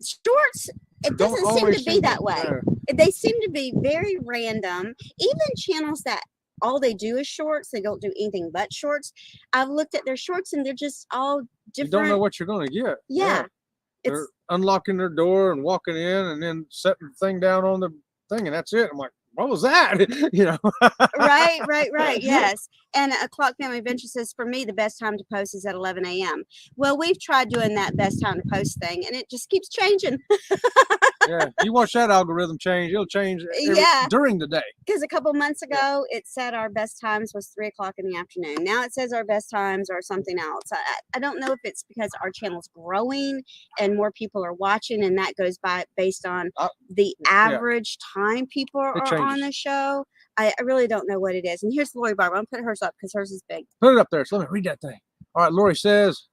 Shorts, it doesn't seem to be that way. They seem to be very random. Even channels that all they do is shorts, they don't do anything but shorts. I've looked at their shorts and they're just all different. You don't know what you're going to get. Yeah. They're unlocking their door and walking in and then setting the thing down on the thing, and that's it. I'm like, what was that? Right. Yes. And a Clock Family Adventure says, for me, the best time to post is at 11 a.m. Well, we've tried doing that best time to post thing, and it just keeps changing. Yeah, you watch that algorithm change, it'll change during the day. Because a couple months ago, it said our best times was 3 o'clock in the afternoon. Now it says our best times are something else. I don't know if it's because our channel's growing and more people are watching, and that goes by based on the average time people are on the show. I really don't know what it is. And here's Lori Barber. I'm going to put hers up because hers is big. Put it up there. So let me read that thing. All right, Lori says,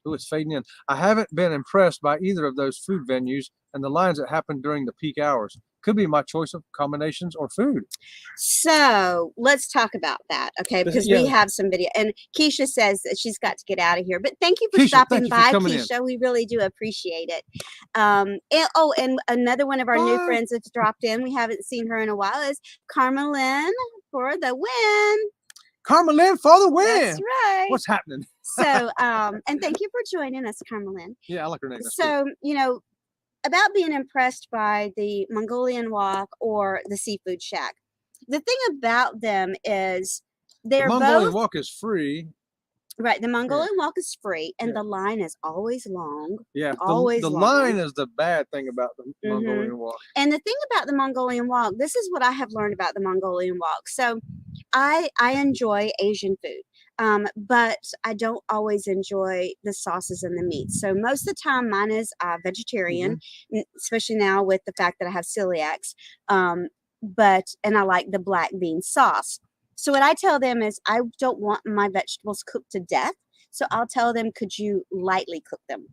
it's fading in. I haven't been impressed by either of those food venues and the lines that happen during the peak hours. Could be my choice of combinations or food. So let's talk about that, okay? Because we have some video. And Keisha says that she's got to get out of here. But thank you for stopping by, Keisha. We really do appreciate it. And another one of our new friends that's dropped in, we haven't seen her in a while, is Carmelyn for the win. Carmelyn for the win. That's right. What's happening? So, and thank you for joining us, Carmelyn. Yeah, I like her name. So, about being impressed by the Mongolian Walk or the Seafood Shack. The thing about them is they're both... The Mongolian Walk is free. Right. The Mongolian Walk is free, and the line is always long. Yeah. Always the long. line is the bad thing about the Mongolian Walk. And the thing about the Mongolian Walk, this is what I have learned about the Mongolian Walk. So I enjoy Asian food. But I don't always enjoy the sauces and the meats. So most of the time mine is vegetarian, especially now with the fact that I have celiacs. And I like the black bean sauce. So what I tell them is I don't want my vegetables cooked to death. So I'll tell them, could you lightly cook them?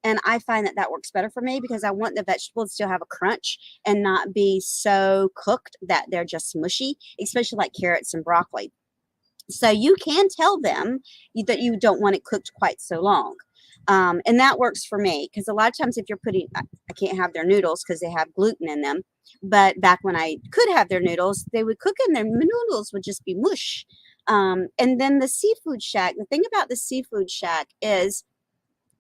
And I find that works better for me because I want the vegetables to still have a crunch and not be so cooked that they're just mushy, especially like carrots and broccoli. So you can tell them that you don't want it cooked quite so long. And that works for me because a lot of times if you're I can't have their noodles because they have gluten in them. But back when I could have their noodles, they would cook and their noodles would just be mush. And then the Seafood Shack, the thing about the Seafood Shack is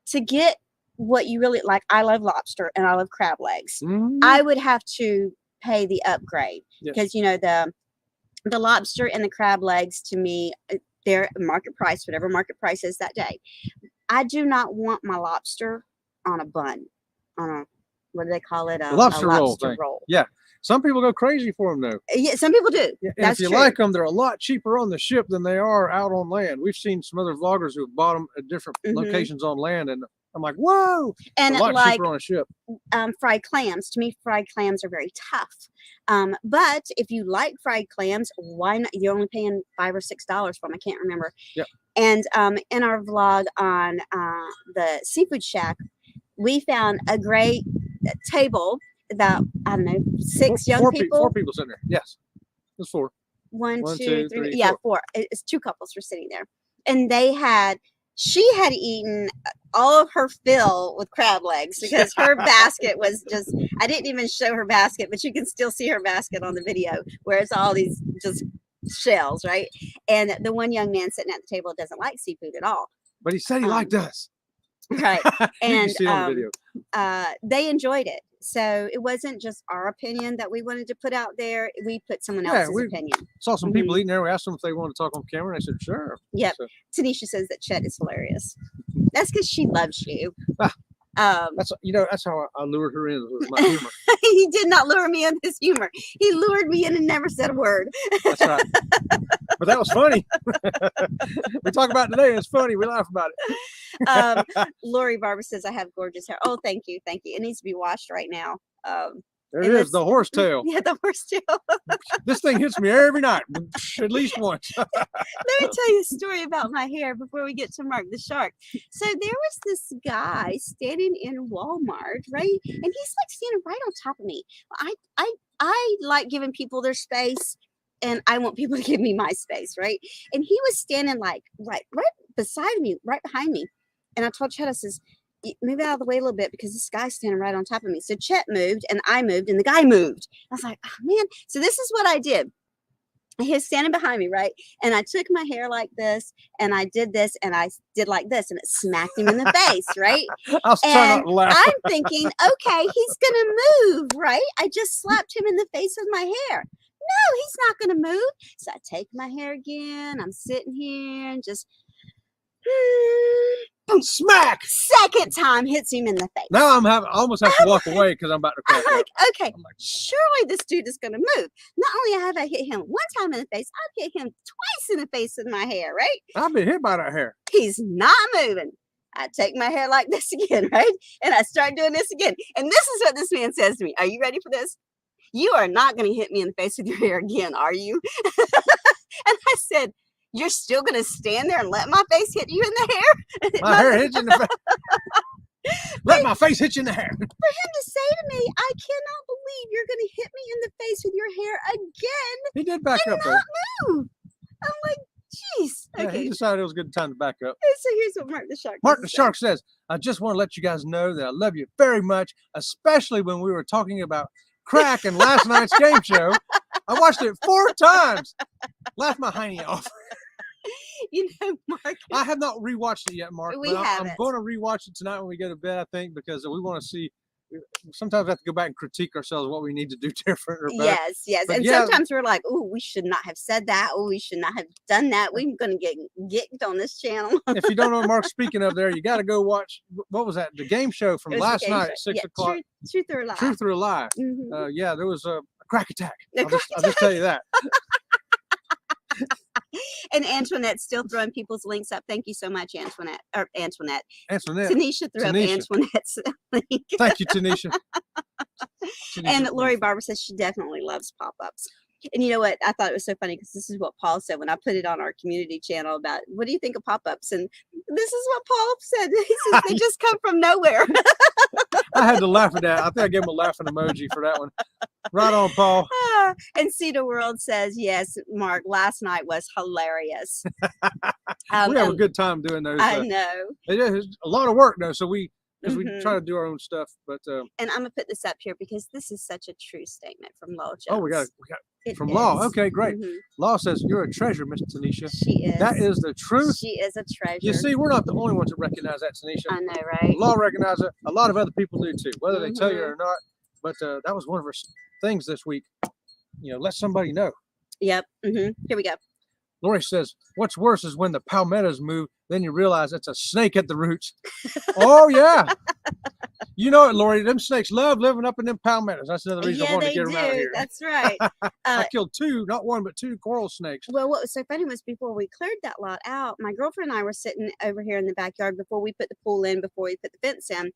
to get what you really like. I love lobster and I love crab legs. I would have to pay the upgrade because, the lobster and the crab legs, to me, they're market price, whatever market price is that day. I do not want my lobster on a bun, on a, what do they call it? A lobster roll. Yeah. Some people go crazy for them, though. Yeah, some people do. Yeah, and if you like them, they're a lot cheaper on the ship than they are out on land. We've seen some other vloggers who have bought them at different locations on land, and I'm like, whoa! And a lot cheaper on a ship. Fried clams. To me, fried clams are very tough. But if you like fried clams, why not? You're only paying $5 or $6 for them. I can't remember. Yeah. And in our vlog on the Seafood Shack, we found a great table. About, I don't know, four people. 4 people sitting there. Yes. There's 4. One, two, three. Yeah, 4. It's 2 couples were sitting there. And she had eaten all of her fill with crab legs because her basket was just, I didn't even show her basket, but you can still see her basket on the video where it's all these just shells, right? And the one young man sitting at the table doesn't like seafood at all. But he said he liked us. Right. And see on the video. they enjoyed it. So it wasn't just our opinion that we wanted to put out there. We put someone else's opinion. Saw some people eating there. We asked them if they wanted to talk on camera, and they said, sure. Yep. So. Tanisha says that Chet is hilarious. That's because she loves you. That's that's how I lured her in with my humor. He did not lure me in his humor. He lured me in and never said a word. That's right. But that was funny. We talk about it today. It's funny. We laugh about it. Lori Barber says, I have gorgeous hair. Oh, thank you. Thank you. It needs to be washed right now. There it is, the horsetail. Yeah, the horsetail. This thing hits me every night, at least once. Let me tell you a story about my hair before we get to Mark the Shark. So there was this guy standing in Walmart, right? And he's like standing right on top of me. I like giving people their space, and I want people to give me my space, right? And he was standing like right beside me, right behind me. And I told Chet, I says, move out of the way a little bit because this guy's standing right on top of me. So Chet moved and I moved and the guy moved. I was like, oh man. So this is what I did. He was standing behind me, right? And I took my hair like this and I did this and I did like this and it smacked him in the face, right? I was trying not to laugh. I'm thinking, okay, he's gonna move, right? I just slapped him in the face with my hair. No, he's not gonna move. So I take my hair again. I'm sitting here and just boom, smack. Second time hits him in the face. Now I almost have to walk away because I'm about to crack I'm like, up. okay, surely this dude is going to move. Not only have I hit him one time in the face, I've hit him twice in the face with my hair, right? I've been hit by that hair. He's not moving. I take my hair like this again, right? And I start doing this again. And this is what this man says to me. Are you ready for this? You are not going to hit me in the face with your hair again, are you? And I said, you're still going to stand there and let my face hit you in the hair? My hair hits you in the face. Let my face hit you in the hair. For him to say to me, I cannot believe you're going to hit me in the face with your hair again. He did back up, though. Move. I'm like, jeez. Yeah, Okay. he decided it was a good time to back up. So here's what Mark the Shark Mark the Shark says, I just want to let you guys know that I love you very much, especially when we were talking about crack in last night's game show. I watched it 4 times. Laughed my hiney off. You know, Mark. I have not rewatched it yet, Mark. We haven't. I'm going to rewatch it tonight when we go to bed, I think, because we want to see. Sometimes we have to go back and critique ourselves what we need to do different or better. Yes. But and sometimes we're like, oh, we should not have said that. Oh, we should not have done that. We're going to get gigged on this channel. If you don't know what Mark's speaking of there, you got to go watch, what was that? The game show from last night, 6 o'clock. Truth or a Lie. Truth or a Lie. Mm-hmm. Yeah, there was a crack attack. I'll just tell you that. And Antoinette's still throwing people's links up. Thank you so much, Antoinette. Antoinette. Tanisha threw up Antoinette's link. Thank you, Tanisha. And Lori Barber says she definitely loves pop-ups. And you know what? I thought it was so funny because this is what Paul said when I put it on our community channel about what do you think of pop-ups? And this is what Paul said. He says they just come from nowhere. I had to laugh at that. I think I gave him a laughing emoji for that one. Right on, Paul. And Cedar World says, yes, Mark, last night was hilarious. We have a good time doing those. I know. It is a lot of work, though, so we try to do our own stuff. But and I'm going to put this up here because this is such a true statement from Law Jones. Oh, we got from Law. Okay, great. Law says, you're a treasure, Miss Tanisha. She is. That is the truth. She is a treasure. You see, we're not the only ones that recognize that, Tanisha. I know, right? Law recognizes it. A lot of other people do, too, whether they tell you or not. But that was one of our things this week. Let somebody know. Yep. Here we go. Lori says, what's worse is when the palmettos move, then you realize it's a snake at the roots. Oh, yeah. You know it, Lori. Them snakes love living up in them palmettos. That's another reason I want to get them out of here. That's right. I killed 2, not 1, but 2 coral snakes. Well, what was so funny was before we cleared that lot out, my girlfriend and I were sitting over here in the backyard before we put the pool in, before we put the fence in.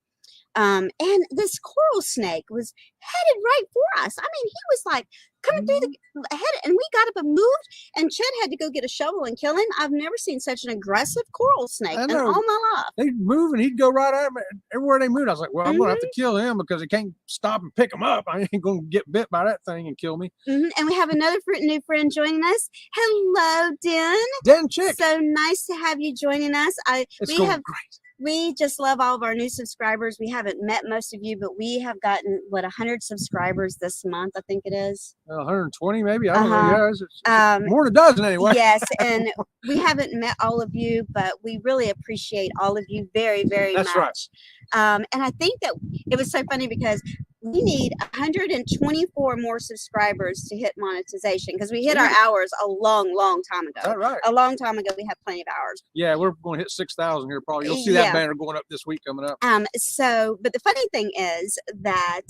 And this coral snake was headed right for us. I mean, he was like coming through the head, and we got up and moved, and Chet had to go get a shovel and kill him. I've never seen such an aggressive coral snake in all my life. They'd move and he'd go right at me everywhere they moved. I was like, well, I'm going to have to kill him because he can't stop and pick him up. I ain't going to get bit by that thing and kill me. And we have another new friend joining us. Hello, Den. Den Chick. So nice to have you joining us. It's going great. We just love all of our new subscribers. We haven't met most of you, but we have gotten 100 subscribers this month. I think it is 120 maybe. I don't know. Uh-huh. Yeah, it's more than a dozen anyway. Yes, and we haven't met all of you, but we really appreciate all of you very, very That's much. And I think that it was so funny because we need 124 more subscribers to hit monetization because we hit our hours a long time ago. Is that right? A long time ago, we had plenty of hours. Yeah, we're going to hit 6,000 here probably. You'll see that banner going up this week coming up. But the funny thing is that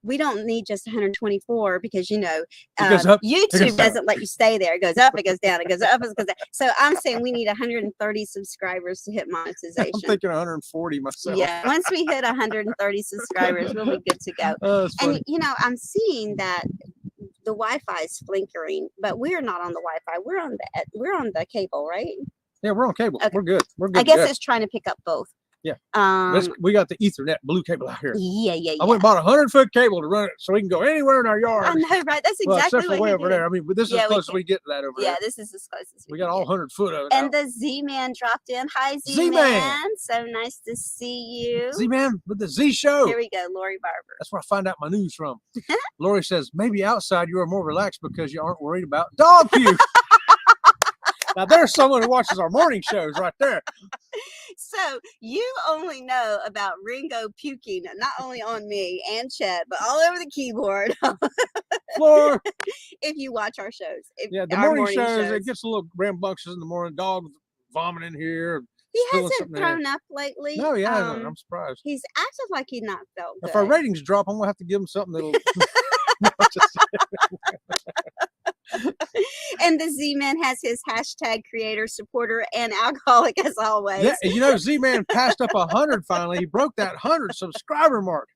we don't need just 124 because YouTube doesn't let you stay there. It goes up, it goes down, it goes up, it goes down. So I'm saying we need 130 subscribers to hit monetization. I'm thinking 140 myself. Yeah, once we hit 130 subscribers, we'll be good to go. And I'm seeing that the Wi-Fi is flickering, but we're not on the Wi-Fi. We're on the cable, right? Yeah, we're on cable. Okay. We're good. We're good. I guess it's trying to pick up both. Yeah. We got the Ethernet blue cable out here. Yeah. I went and bought a 100-foot cable to run it so we can go anywhere in our yard. I know, right? That's exactly except for what way he over did. there. I mean, but this is as close as we get to that over there. Yeah, this is as close as we got all 100 foot of it. And the Z-Man dropped in. Hi, Z-Man. So nice to see you. Z-Man with the Z Show. Here we go, Lori Barber. That's where I find out my news from. Lori says, maybe outside you are more relaxed because you aren't worried about dog puke. Now, there's someone who watches our morning shows right there. So you only know about Ringo puking, not only on me and Chet, but all over the keyboard. Floor. If you watch our shows. The morning shows, it gets a little rambunctious in the morning. Dogs vomiting here. He hasn't thrown up lately. No, he hasn't. I'm surprised. He's acted like he's not felt good. If our ratings drop, I'm going to have to give him something that'll... And the Z-Man has his hashtag creator, supporter, and alcoholic as always. Yeah, Z-Man passed up 100 finally. He broke that 100 subscriber mark.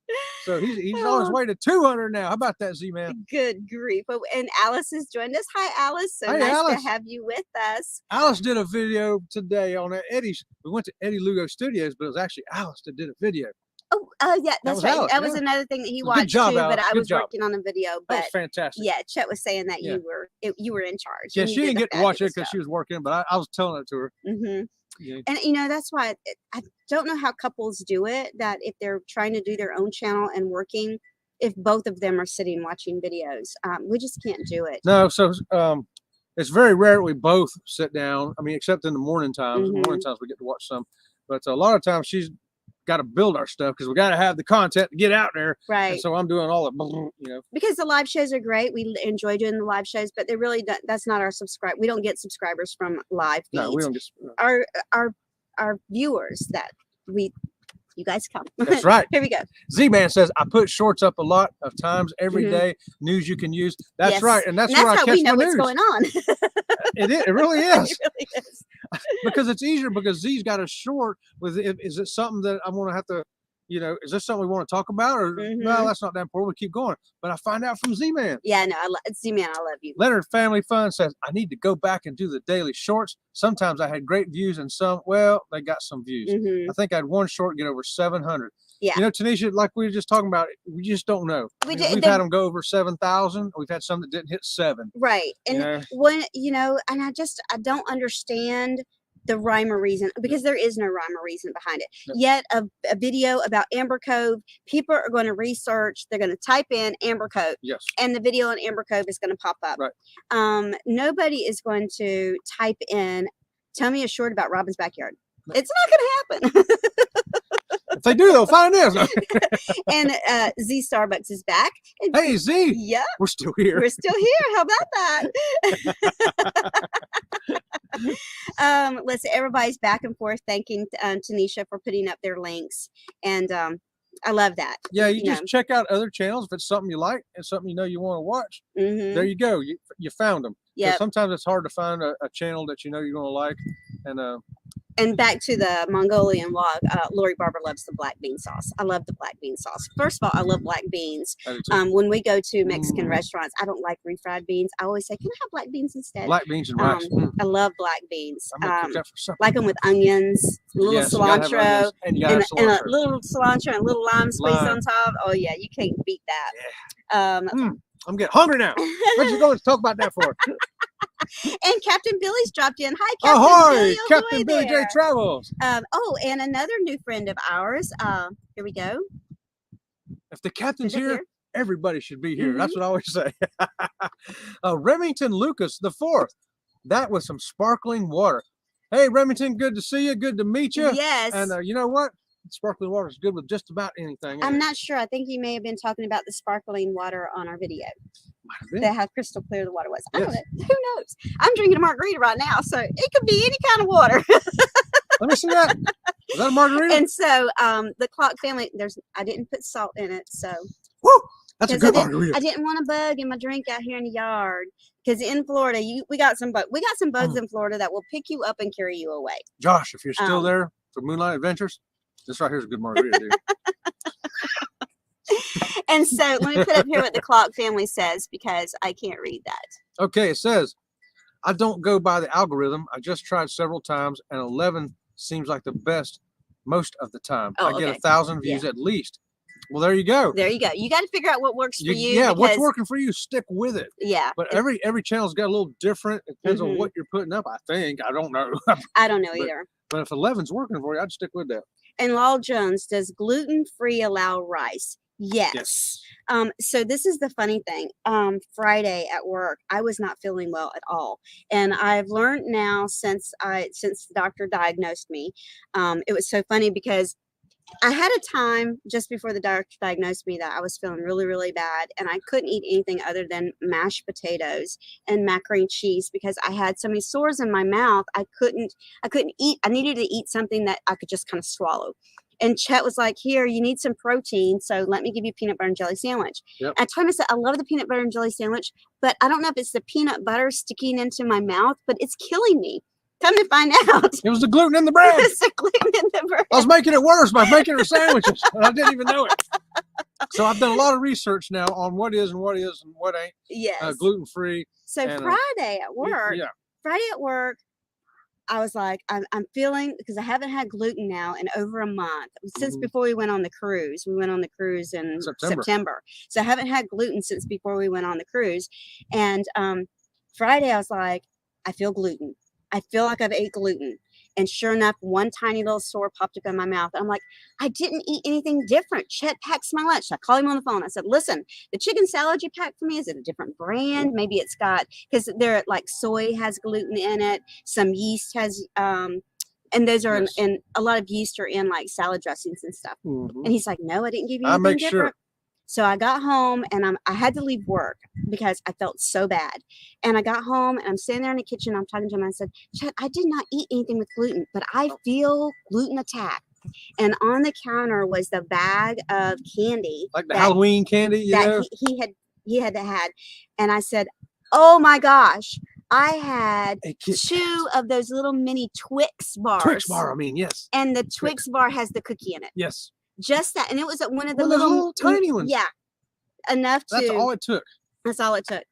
So he's on his way to 200 now. How about that, Z-Man? Good grief. And Alice has joined us. Hi, Alice. So nice to have you with us. Alice did a video today on Eddie's. We went to Eddie Lugo Studios, but it was actually Alice that did a video. Oh, yeah, that's right. Alice, that was another thing that he watched too, but I was working on a video. But that was fantastic. Yeah, Chet was saying that you were in charge. Yeah, she didn't get to watch it because she was working, but I was telling it to her. Mm-hmm. Yeah. And that's why I don't know how couples do it. That if they're trying to do their own channel and working, if both of them are sitting watching videos, we just can't do it. No, so it's very rare that we both sit down. I mean, except in the morning times. Mm-hmm. Morning times we get to watch some, but a lot of times she's got to build our stuff because we got to have the content to get out there. Right. And so I'm doing all the, Because the live shows are great. We enjoy doing the live shows, but they really don't, that's not our subscribe. We don't get subscribers from live feeds. No, we don't get our viewers that you guys come. That's right. Here we go. Z-Man says, I put shorts up a lot of times every day. News you can use. That's right. And that's where I catch how we know my what's news. going on. It really is. It really is. Because it's easier because Z's got a short with is it something that I'm gonna have to, is this something we want to talk about or no, that's not that important. We keep going. But I find out from Z-Man. Yeah, no, Z-Man, I love you. Leonard Family Fun says, I need to go back and do the daily shorts. Sometimes I had great views and some, they got some views. I think I had one short get over 700. Yeah. Tanisha, like we were just talking about, we just don't know. We've had them go over 7,000. We've had some that didn't hit 7. Right. And when, and I don't understand the rhyme or reason because there is no rhyme or reason behind it. No. Yet a video about Amber Cove, people are going to research, they're going to type in Amber Cove. Yes. And the video on Amber Cove is going to pop up. Right. Nobody is going to type in, tell me a short about Robin's backyard. No. It's not going to happen. If they do, they'll find this. And Z Starbucks is back. Hey, Z. Yeah. We're still here. We're still here. How about that? Let's see. Everybody's back and forth thanking Tanisha for putting up their links. And I love that. Yeah, you just check out other channels. If it's something you like and something you want to watch, there you go. You found them. Yeah. Sometimes it's hard to find a channel that you're going to like. And back to the Mongolian vlog, Lori Barber loves the black bean sauce. I love the black bean sauce. First of all, I love black beans. When we go to Mexican restaurants, I don't like refried beans. I always say, can I have black beans instead? Black beans and rice. I love black beans. Like them with onions, a little cilantro, and a little cilantro and a little lime squeeze on top. Oh, yeah, you can't beat that. Yeah. I'm getting hungry now. What you going to talk about that for? And Captain Billy's dropped in. Hi, Captain Ahoy, Billy. Captain Billy J. Travels. Oh, and another new friend of ours. Here we go. If the captain's Is it here, everybody should be here. Mhm. That's what I always say. Remington Lucas the fourth. That was some sparkling water. Hey, Remington, good to see you. Good to meet you. Yes. And you know what? Sparkling water is good with just about anything. I'm not sure. I think you may have been talking about the sparkling water on our video. Might have been. That how crystal clear the water was. I Yes. don't know. Who knows? I'm drinking a margarita right now, so it could be any kind of water. Let me see that. Is that a margarita? And so the Clock family, I didn't put salt in it, so Woo! That's a 'cause good margarita. I didn't want a bug in my drink out here in the yard. Because in Florida, we got some bugs in Florida that will pick you up and carry you away. Josh, if you're still there for Moonlight Adventures, this right here is a good margarita, dude. And so let me put up here what the Clock family says because I can't read that. Okay, it says, I don't go by the algorithm. I just tried several times, and 11 seems like the best most of the time. Oh, I get okay. 1,000 views at least. Well, there you go. There you go. You got to figure out what works for you. Yeah, what's because- working for you, stick with it. Yeah. But every channel's got a little different. It depends on Mhm. what you're putting up, I think. I don't know. I don't know But- either. But if 11's working for you, I'd stick with that. And Law Jones, does gluten-free allow rice? Yes. Yes. So this is the funny thing. Friday at work, I was not feeling well at all. And I've learned now since the doctor diagnosed me, it was so funny because I had a time just before the doctor diagnosed me that I was feeling really, really bad, and I couldn't eat anything other than mashed potatoes and macaroni and cheese because I had so many sores in my mouth. I couldn't eat. I needed to eat something that I could just kind of swallow. And Chet was like, "Here, you need some protein, so let me give you a peanut butter and jelly sandwich." Yep. And I told him, I said, "I love the peanut butter and jelly sandwich, but I don't know if it's the peanut butter sticking into my mouth, but it's killing me." Come to find out, It was the gluten in the bread. it's the gluten in the bread. I was making it worse by making her sandwiches, and I didn't even know it. So I've done a lot of research now on what is and what ain't Yes. gluten free. So and, Friday at work, Yeah. I was like, I'm feeling, because I haven't had gluten now in over a month since Mhm. before we went on the cruise. We went on the cruise in September. September. So I haven't had gluten since before we went on the cruise. And Friday, I was like, I feel gluten. I feel like I've ate gluten. And sure enough, one tiny little sore popped up in my mouth. I'm like, I didn't eat anything different. Chet packs my lunch. I called him on the phone. I said, listen, the chicken salad you packed for me, is it a different brand? Maybe it's got, because they're like soy has gluten in it. Some yeast has, and those are, Yes. and a lot of yeast are in like salad dressings and stuff. Mhm. And he's like, no, I didn't give you I anything make different. sure. So I got home and I had to leave work because I felt so bad. And I got home and I'm sitting there in the kitchen. I'm talking to him. I said, Chet, I did not eat anything with gluten, but I feel gluten attack. And on the counter was the bag of candy Like the that- Halloween candy, you know? that he had had. And I said, oh my gosh, I had A Kit Kat. 2 of those little mini Twix bars. Twix bar, I mean, yes. And the Twix bar has the cookie in it. Yes. Just that. And it was one of the One of those little little tiny ones. Yeah. Enough to. That's all it took. That's all it took.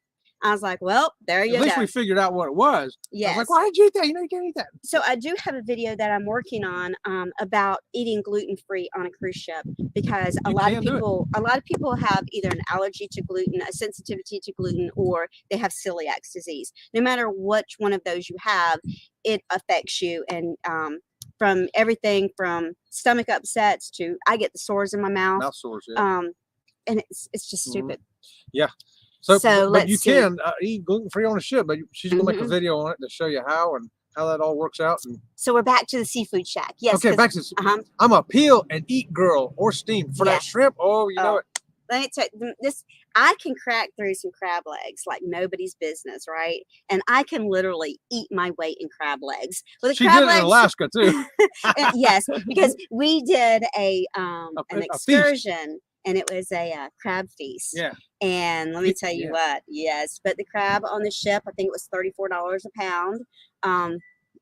I was like, well, there you At least go. we figured out what it was. I Yes. was like, why did you eat that? You know, you can't eat that. So I do have a video that I'm working on about eating gluten free on a cruise ship because a You lot can of do it. people have either an allergy to gluten, a sensitivity to gluten, or they have celiac disease. No matter which one of those you have, it affects you, and from everything from stomach upsets to I get the sores in my mouth. Mouth sores, yeah. And it's just Mhm. stupid. So so but you let's see. can eat gluten free on a ship, but she's gonna make a Mhm. video on it to show you how that all works out. And So we're back to the seafood shack. Yes. okay, 'cause- back to I'm a peel and eat girl or steam for Yeah. that shrimp. Oh, you know Oh. it. Let me tell you, this, I can crack through some crab legs like nobody's business, right? And I can literally eat my weight in crab legs. Well, the She crab did it in legs, Alaska too. yes, because we did an feast. excursion, and it was a crab feast. Yeah. And let me tell you Yeah. what, yes, but the crab on the ship, I think it was $34 a pound.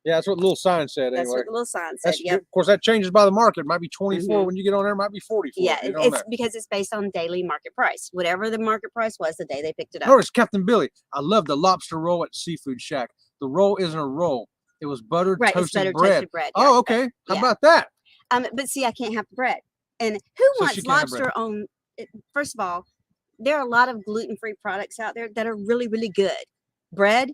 Yeah, that's what the little sign said That's anyway. what the little sign said. That's, Yep. Of course, that changes by the market. It might be 24 Mhm. when you get on there. It might be 44. Yeah, you know it's that. because it's based on daily market price. Whatever the market price was the day they picked it up. Notice Captain Billy. I love the lobster roll at Seafood Shack. The roll isn't a roll. It was buttered Right, it's toasted better bread. toasted bread. Oh, yeah, okay. How yeah. about that? But see, I can't have the bread. And who So she wants can't have bread. lobster on? First of all, there are a lot of gluten-free products out there that are really, really good. Bread,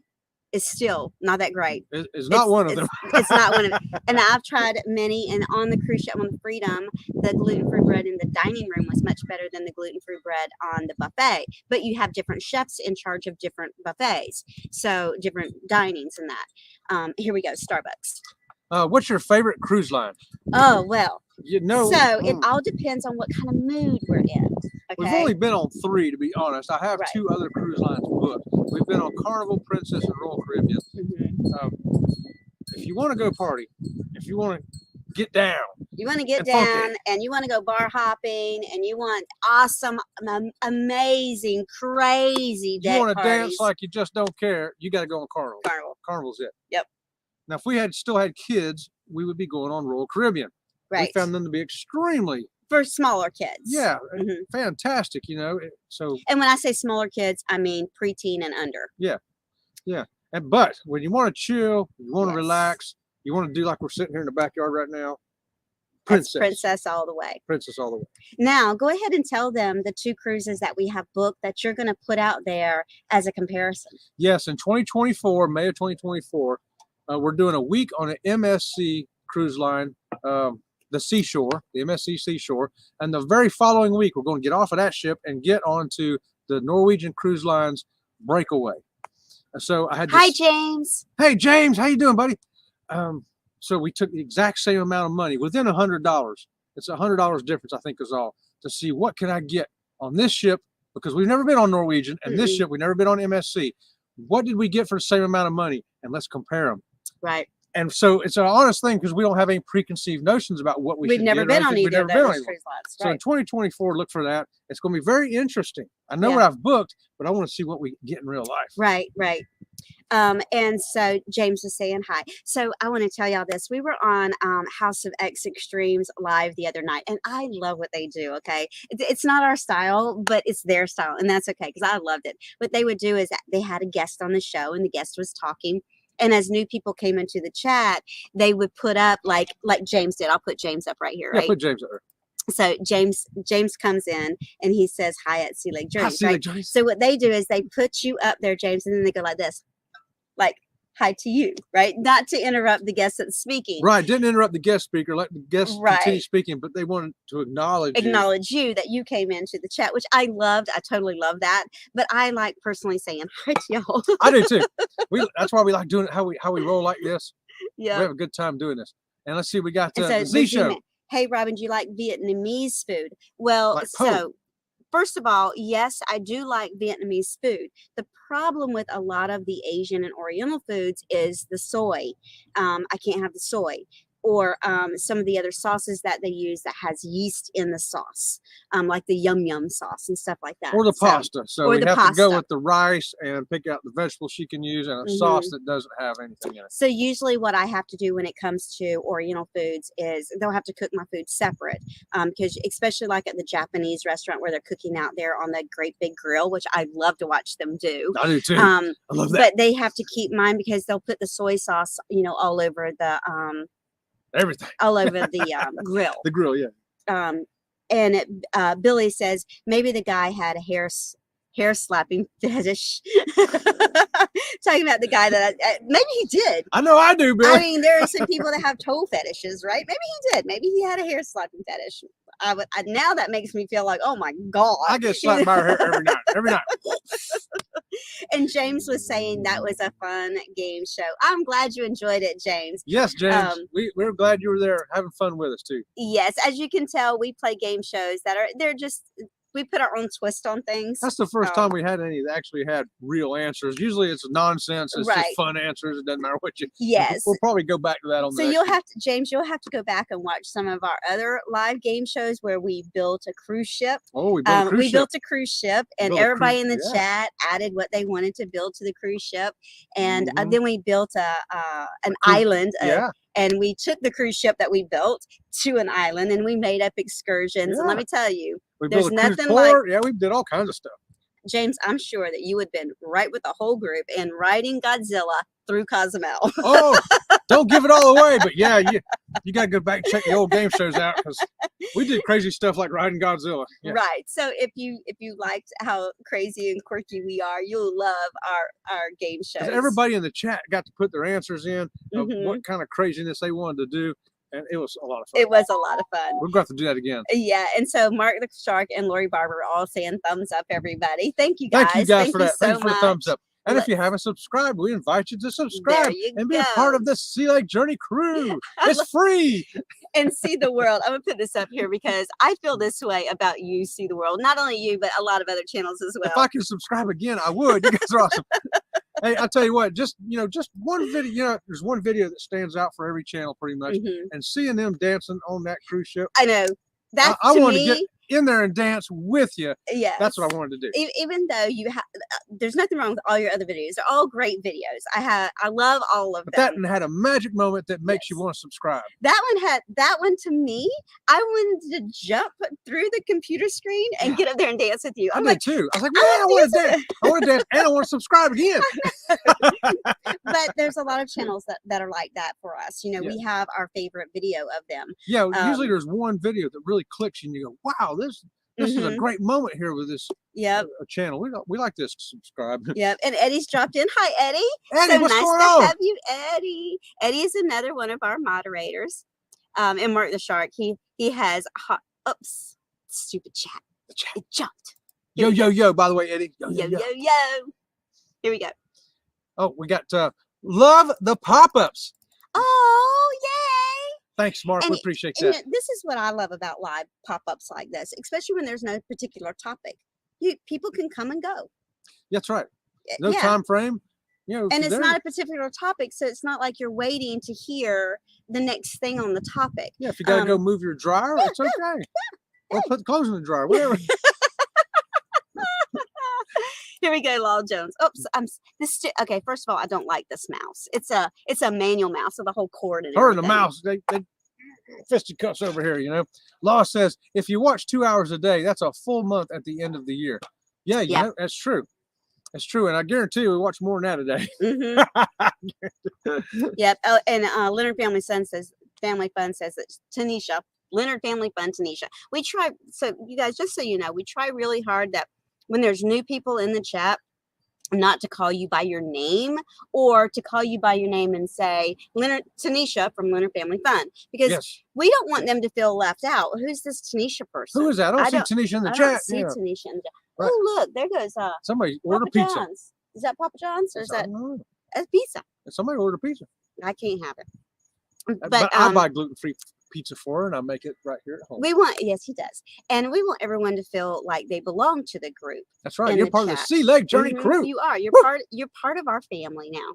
is still not that great. It's not one of them. It's not one of them. And I've tried many, and on the cruise ship on the Freedom, the gluten-free bread in the dining room was much better than the gluten-free bread on the buffet. But you have different chefs in charge of different buffets, so different dinings and that. Here we go, Starbucks. What's your favorite cruise line? Oh, well. You know, so it all depends on what kind of mood we're in. Okay? We've only been on 3, to be honest. I have 2 other cruise lines booked. We've been on Carnival, Princess, and Royal Caribbean. If you want to go party, if you want to get down, you want to get down, and you want to go bar hopping, and you want awesome, amazing, crazy deck you want to parties. dance like you just don't care, you got to go on Carnival. Carnival's it. Yep. Now, if we had still had kids, we would be going on Royal Caribbean. Right. We found them to be extremely for smaller kids. Yeah, fantastic. You know, so. And when I say smaller kids, I mean preteen and under. Yeah, yeah. But when you want to chill, you want to relax, you want to do like we're sitting here in the backyard right now. Princess all the way. Princess all the way. Now, go ahead and tell them the 2 cruises that we have booked that you're going to put out there as a comparison. Yes, in 2024, May of 2024, we're doing a week on an MSC cruise line, the Seashore, the MSC Seashore, and the very following week, we're going to get off of that ship and get onto the Norwegian Cruise Line's Breakaway. So I had this, Hi, James. Hey, James, how you doing, buddy? So we took the exact same amount of money within $100. It's $100 difference, I think, is all, to see what can I get on this ship, because we've never been on Norwegian, and this ship we've never been on MSC. What did we get for the same amount of money? And let's compare them. Right. And so it's an honest thing, because we don't have any preconceived notions about what we've never been on either of those cruise lines. So in 2024, look for that. It's going to be very interesting. I know what I've booked, but I want to see what we get in real life. Right, right. And so James is saying hi. So I want to tell y'all this. We were on House of X Extremes live the other night, and I love what they do, okay? It's not our style, but it's their style, and that's okay, because I loved it. What they would do is they had a guest on the show, and the guest was talking. And as new people came into the chat, they would put up like James did. I'll put James up right here, right? Yeah, put James up there. So James comes in and he says hi at Sea Lake Journeys, Sea Lake Journeys. So what they do is they put you up there, James, and then they go like this, like hi to you, right? Not to interrupt the guest that's speaking. Right. Didn't interrupt the guest speaker. Let the guest continue speaking, but they wanted to acknowledge you that you came into the chat, which I loved. I totally love that. But I like personally saying hi to y'all. I do too. That's why we like doing it how we roll like this. Yeah. We have a good time doing this. And let's see, we got the Z Show. Hey, Robin, do you like Vietnamese food? Well, so first of all, yes, I do like Vietnamese food. The problem with a lot of the Asian and Oriental foods is the soy. I can't have the soy. Or some of the other sauces that they use that has yeast in the sauce, like the yum yum sauce and stuff like that. Or the pasta. So we have to go with the rice and pick out the vegetables she can use and a sauce that doesn't have anything in it. So usually what I have to do when it comes to Oriental foods is they'll have to cook my food separate, because especially like at the Japanese restaurant where they're cooking out there on the great big grill, which I love to watch them do. I do too. I love that. But they have to keep mine because they'll put the soy sauce, all over the everything all over the grill. The grill, yeah. And Billy says maybe the guy had a hair slapping fetish. Talking about the guy that maybe he did. I know I do, Billy. I mean, there are some people that have toe fetishes, right? Maybe he did. Maybe he had a hair slapping fetish. Now that makes me feel like, oh my God. I get slapped by her hair every night. Every night. And James was saying that was a fun game show. I'm glad you enjoyed it, James. Yes, James. We're glad you were there having fun with us too. Yes, as you can tell, we play game shows they're just we put our own twist on things. That's the first time we had any that actually had real answers. Usually it's nonsense. It's just fun answers. It doesn't matter what you. Yes. We'll probably go back to that on the next James, you'll have to go back and watch some of our other live game shows where we built a cruise ship. Oh, we built a cruise ship, and everybody in the chat added what they wanted to build to the cruise ship, and then we built an island. And we took the cruise ship that we built to an island, and we made up excursions. And let me tell you, there's nothing like. Yeah, we did all kinds of stuff. James, I'm sure that you would have been right with the whole group and riding Godzilla through Cozumel. Oh, don't give it all away, but yeah, you got to go back and check the old game shows out because we did crazy stuff like riding Godzilla. Yeah. Right. So if you liked how crazy and quirky we are, you'll love our game shows. Everybody in the chat got to put their answers in of what kind of craziness they wanted to do, and it was a lot of fun. It was a lot of fun. We're going to have to do that again. Yeah, and so Mark the Shark and Lori Barber are all saying thumbs up, everybody. Thank you guys. Thank you guys for that. So Thanks for the thumbs up. And if you haven't subscribed, we invite you to subscribe and be a part of the Sea Lake Journey crew. It's free. And See the World. I'm going to put this up here because I feel this way about you, See the World. Not only you, but a lot of other channels as well. If I could subscribe again, I would. You guys are awesome. Hey, I'll tell you what, just one video, there's one video that stands out for every channel pretty much. And seeing them dancing on that cruise ship. I know. That I wanted to get in there and dance with you. Yeah, that's what I wanted to do. Even though you have, there's nothing wrong with all your other videos. They're all great videos. I love all of them. That one had a magic moment that makes you want to subscribe. That one to me. I wanted to jump through the computer screen and get up there and dance with you. I did too. I was like, man, I want to dance. I want to dance, and I want to subscribe again. But there's a lot of channels that are like that for us. We have our favorite video of them. Yeah, usually there's one video that really clicks, and you go, wow, this is a great moment here with this channel. We like this. Subscribe. Yep. And Eddie's dropped in. Hi, Eddie. Eddie, what's nice going to on? have you, Eddie. Eddie is another one of our moderators. And Mark the Shark, he has oops, stupid chat. The chat. It jumped. Yo. By the way, Eddie. Yo. Here we go. Oh, we got love the pop-ups. Oh, yay! Thanks, Mark. We appreciate that. This is what I love about live pop-ups like this, especially when there's no particular topic. People can come and go. That's right. No time frame. And it's not a particular topic, so it's not like you're waiting to hear the next thing on the topic. Yeah, if you gotta go move your dryer, it's okay. Or put the clothes in the dryer, whatever. Here we go, Law Jones. Oops, okay. First of all, I don't like this mouse. It's a manual mouse with a whole cord in it. Her and the mouse, they fisticuffs over here. Law says if you watch 2 hours a day, that's a full month at the end of the year. Yeah, that's true. That's true, and I guarantee we watch more than that a day. Yep. Oh, and Leonard Family Fun says that Tanisha, Leonard Family Fun, Tanisha. We try. So you guys, just so you know, we try really hard that when there's new people in the chat, not to call you by your name or to call you by your name and say Tanisha from Leonard Family Fun, because we don't want them to feel left out. Who's this Tanisha person? Who is that? I don't see Tanisha in the chat. I don't see Tanisha in the chat. Right. Oh, look, there goes somebody ordered Papa pizza. John's. Is that Papa John's or is that that's pizza? Somebody ordered pizza. I can't have it. But I buy gluten-free pizza for her and I make it right here at home. Yes, he does. And we want everyone to feel like they belong to the group. That's right. You're part of the Sea Lake Journey crew. You are. You're part of our family now.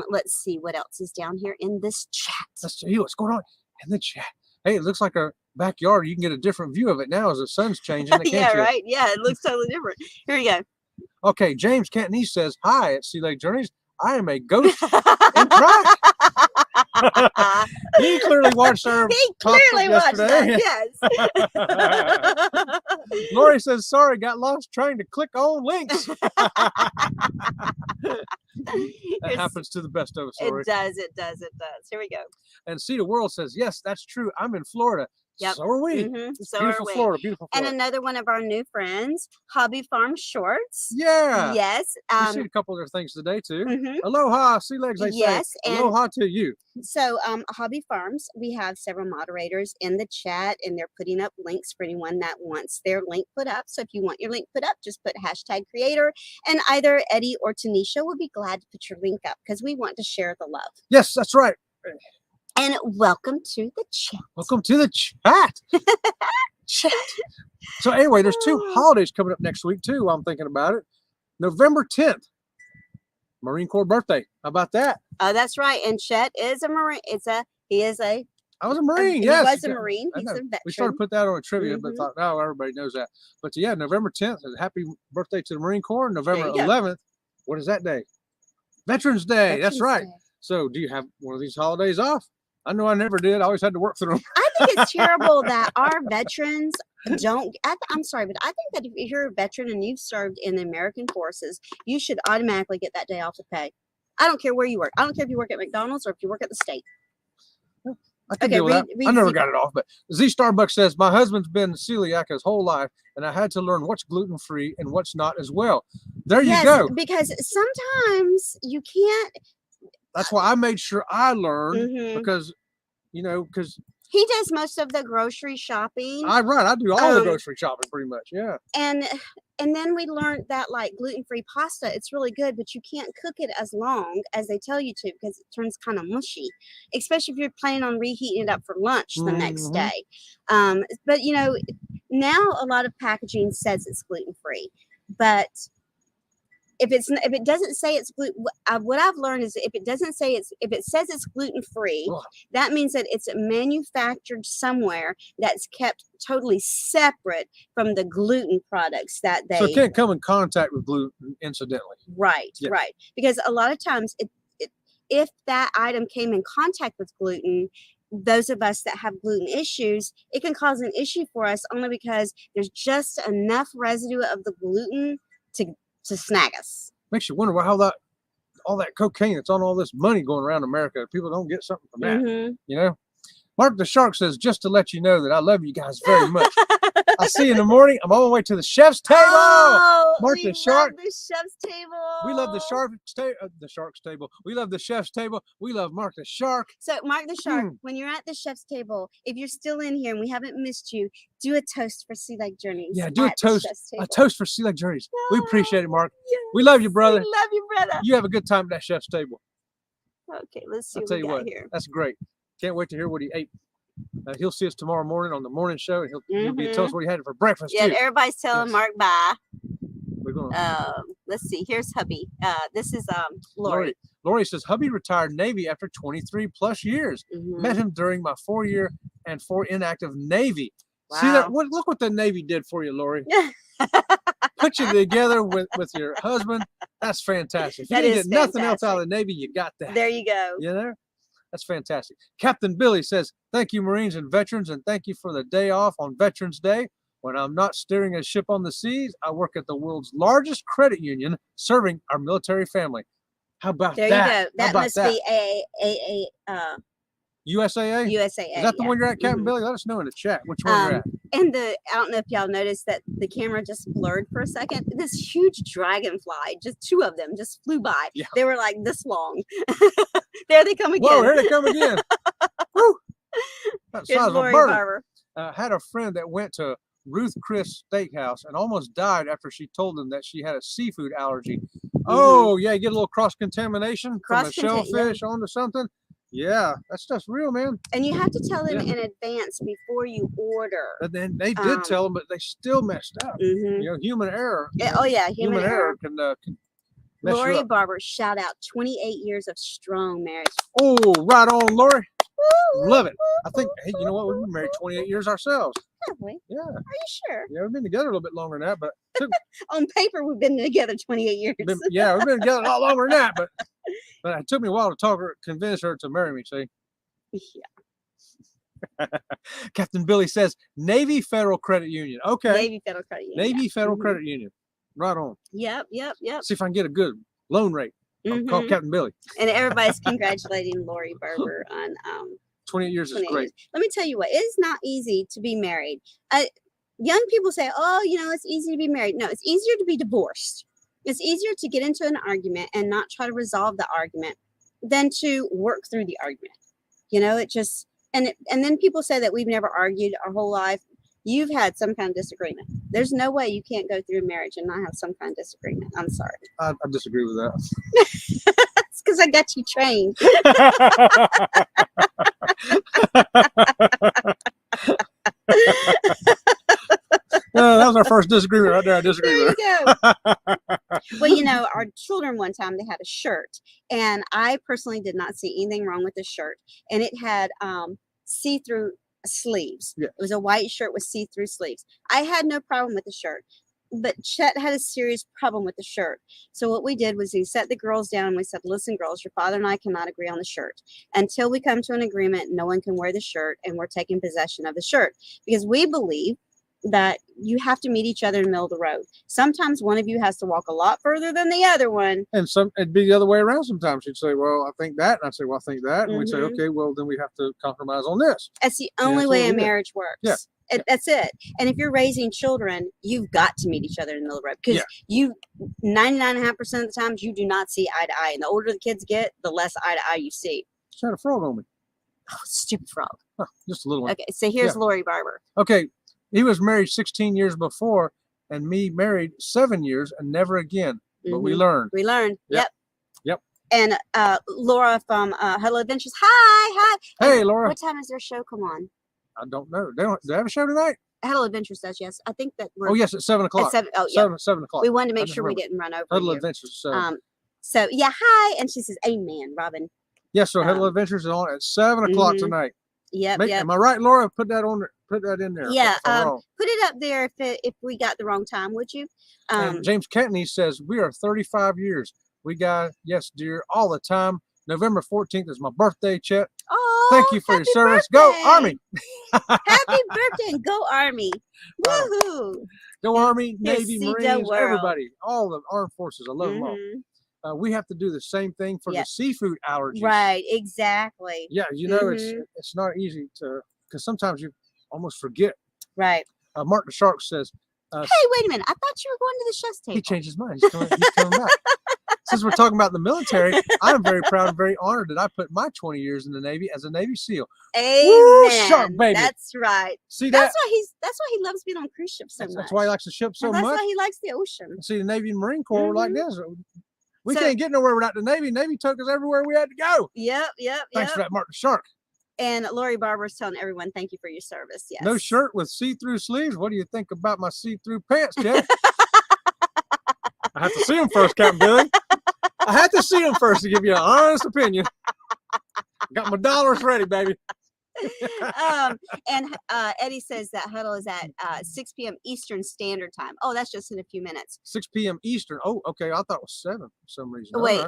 Let's see what else is down here in this chat. Let's see what's going on in the chat. Hey, it looks like our backyard. You can get a different view of it now as the sun's changing. Right. Yeah, it looks totally different. Here we go. Okay, James Cantonese says, hi at Sea Lake Journeys. I am a ghost in track. He clearly watched our yesterday. Yes. Lori says, sorry, got lost trying to click on links. That happens to the best of us, Lori. It does. Here we go. And See the World says, yes, that's true. I'm in Florida. Yep. So are we. So beautiful are we. Florida, beautiful Florida. And another one of our new friends, Hobby Farm Shorts. Yeah. Yes. We see a couple of their things today too. Aloha, sea legs, they say. Aloha to you. So Hobby Farms, we have several moderators in the chat and they're putting up links for anyone that wants their link put up. So if you want your link put up, just put #creator and either Eddie or Tanisha will be glad to put your link up because we want to share the love. Yes, that's right. And welcome to the chat. Welcome to the chat. Chat. So anyway, there's 2 holidays coming up next week too. While I'm thinking about it. November 10th, Marine Corps birthday. How about that? Oh, that's right. And Chet is a Marine. I was a Marine. Yes, he was a Marine. He's a veteran. We started to put that on a trivia, but thought, oh, everybody knows that. But yeah, November 10th, happy birthday to the Marine Corps. November 11th, what is that day? Veterans Day. That's right. So do you have one of these holidays off? I know I never did. I always had to work through them. I think it's terrible that our veterans don't. I'm sorry, but I think that if you're a veteran and you've served in the American forces, you should automatically get that day off of pay. I don't care where you work. I don't care if you work at McDonald's or if you work at the state. I can deal with that. I never got it off, but Z Starbucks says, my husband's been celiac his whole life, and I had to learn what's gluten-free and what's not as well. There you go. Because sometimes you can't. That's why I made sure I learned because, because he does most of the grocery shopping. I do all the grocery shopping pretty much. Yeah. And then we learned that like gluten-free pasta, it's really good, but you can't cook it as long as they tell you to because it turns kind of mushy, especially if you're planning on reheating it up for lunch the next day. But now a lot of packaging says it's gluten-free, but if it doesn't say it's gluten, what I've learned is if it says it's gluten-free, that means that it's manufactured somewhere that's kept totally separate from the gluten products that they. So it can't come in contact with gluten incidentally. Right, right. Because a lot of times, if that item came in contact with gluten, those of us that have gluten issues, it can cause an issue for us only because there's just enough residue of the gluten to snag us. Makes you wonder how all that cocaine that's on all this money going around America, people don't get something from that. Mark the Shark says, just to let you know that I love you guys very much. I'll see you in the morning. I'm on my way to the chef's table. Mark the Shark. The chef's table. We love the Shark's table. We love the chef's table. We love Mark the Shark. So Mark the Shark, when you're at the chef's table, if you're still in here and we haven't missed you, do a toast for Sea Lake Journeys. Yeah, do a toast for Sea Lake Journeys. We appreciate it, Mark. Yes, we love you, brother. We love you, brother. You have a good time at that chef's table. Okay, let's see what we got here. That's great. Can't wait to hear what he ate. He'll see us tomorrow morning on the morning show, and he'll tell us what he had for breakfast. Yeah, everybody's telling Mark bye. We're gonna. Let's see. Here's hubby. This is Lori. Lori says hubby retired Navy after 23 plus years. Met him during my 4-year and 4 inactive Navy. Wow. See that? Look what the Navy did for you, Lori. Put you together with your husband. That's fantastic. If you didn't get nothing else out of the Navy, you got that. There you go. That's fantastic. Captain Billy says, thank you, Marines and veterans, and thank you for the day off on Veterans Day. When I'm not steering a ship on the seas, I work at the world's largest credit union serving our military family. How about that? There you go. That must be USAA? USAA. Is that the one you're at, Captain Billy? Let us know in the chat which one you're at. And I don't know if y'all noticed that the camera just blurred for a second. This huge dragonfly, just 2 of them, just flew by. Yeah. They were like this long. There they come again. Whoa, here they come again. Woo! That size of a bird. Barber. Had a friend that went to Ruth Chris Steakhouse and almost died after she told them that she had a seafood allergy. Oh, yeah, you get a little cross-contamination from a shellfish onto something. Yeah, that stuff's real, man. And you have to tell them in advance before you order. But then they did tell them, but they still messed up. Human error. Human error can mess Lori you up. Barber, shout out 28 years of strong marriage. Oh, right on, Lori. Love it. I think, hey, you know what? We've been married 28 years ourselves. Have we? Yeah. Are you sure? Yeah, we've been together a little bit longer than that, but on paper we've been together 28 years. We've been together a lot longer than that, but it took me a while to convince her to marry me. See. Yeah. Captain Billy says Navy Federal Credit Union. Okay. Navy Federal Credit Union. Navy Federal Credit Union. Right on. Yep. See if I can get a good loan rate. I'll call Captain Billy. And everybody's congratulating Lori Barber on 28 years is great. Let me tell you what, it is not easy to be married. Young people say, oh, it's easy to be married. No, it's easier to be divorced. It's easier to get into an argument and not try to resolve the argument than to work through the argument. It just, and then people say that we've never argued our whole life. You've had some kind of disagreement. There's no way you can't go through marriage and not have some kind of disagreement. I'm sorry. I disagree with that. It's because I got you trained. That was our first disagreement right there. I disagree with her. Well, our children one time, they had a shirt, and I personally did not see anything wrong with the shirt, and it had see-through sleeves. Yeah. It was a white shirt with see-through sleeves. I had no problem with the shirt, but Chet had a serious problem with the shirt. So what we did was we set the girls down and we said, listen, girls, your father and I cannot agree on the shirt. Until we come to an agreement, no one can wear the shirt, and we're taking possession of the shirt, because we believe that you have to meet each other in the middle of the road. Sometimes one of you has to walk a lot further than the other one. And it'd be the other way around sometimes. You'd say, well, I think that. And I'd say, well, I think that. And we'd say, okay, well, then we have to compromise on this. That's the only way a marriage works. Yeah. That's it. And if you're raising children, you've got to meet each other in the middle of the road, because you 99.5% of the times you do not see eye to eye. And the older the kids get, the less eye to eye you see. Just had a frog on me. Oh, stupid frog. Huh, just a little one. Okay, so here's Lori Barber. Okay, he was married 16 years before, and me married 7 years, and never again. But we learned. We learned. Yep. And Laura from Hello Adventures. Hi. Hey, Laura. What time does their show come on? I don't know. Do they have a show tonight? Hello Adventures does, yes. I think that we're. Oh, yes, at 7 o'clock. At 7, oh, yeah. 7 o'clock. We wanted to make sure we didn't run over Huddle you. Adventures. So yeah, hi. And she says, amen, Robin. Yes, so Huddle Adventures is on at 7 o'clock tonight. Yep. Am I right, Laura? Put that on. Put that in there. Yeah. Put it up there if we got the wrong time, would you? And James Kentney says, we are 35 years. We got, yes, dear, all the time. November 14th is my birthday, Chet. Oh, thank you for your service. Birthday. Go Army. Happy birthday and go Army. Woohoo. Go Army, Navy, Marines, everybody. All the armed forces. I love them all. We have to do the same thing for the seafood allergies. Right, exactly. Yeah, you know, it's not easy to, because sometimes you almost forget. Right. Mark the Shark says, hey, wait a minute. I thought you were going to the chef's table. He changed his mind. He's coming back. Since we're talking about the military, I'm very proud and very honored that I put my 20 years in the Navy as a Navy SEAL. Amen. Woo, shark baby. That's right. See that? That's why he loves being on cruise ships so much. That's why he likes the ship so much. That's why he likes the ocean. See, the Navy and Marine Corps were like this. We can't get nowhere without the Navy. Navy took us everywhere we had to go. Yep. Thanks for that, Mark the Shark. And Lori Barber's telling everyone, thank you for your service. Yes. No shirt with see-through sleeves. What do you think about my see-through pants, Jeff? I have to see them first, Captain Billy. I had to see them first to give you an honest opinion. Got my dollars ready, baby. And Eddie says that huddle is at 6 p.m. Eastern Standard Time. Oh, that's just in a few minutes. 6 p.m. Eastern. Oh, okay. I thought it was 7 for some reason. Wait,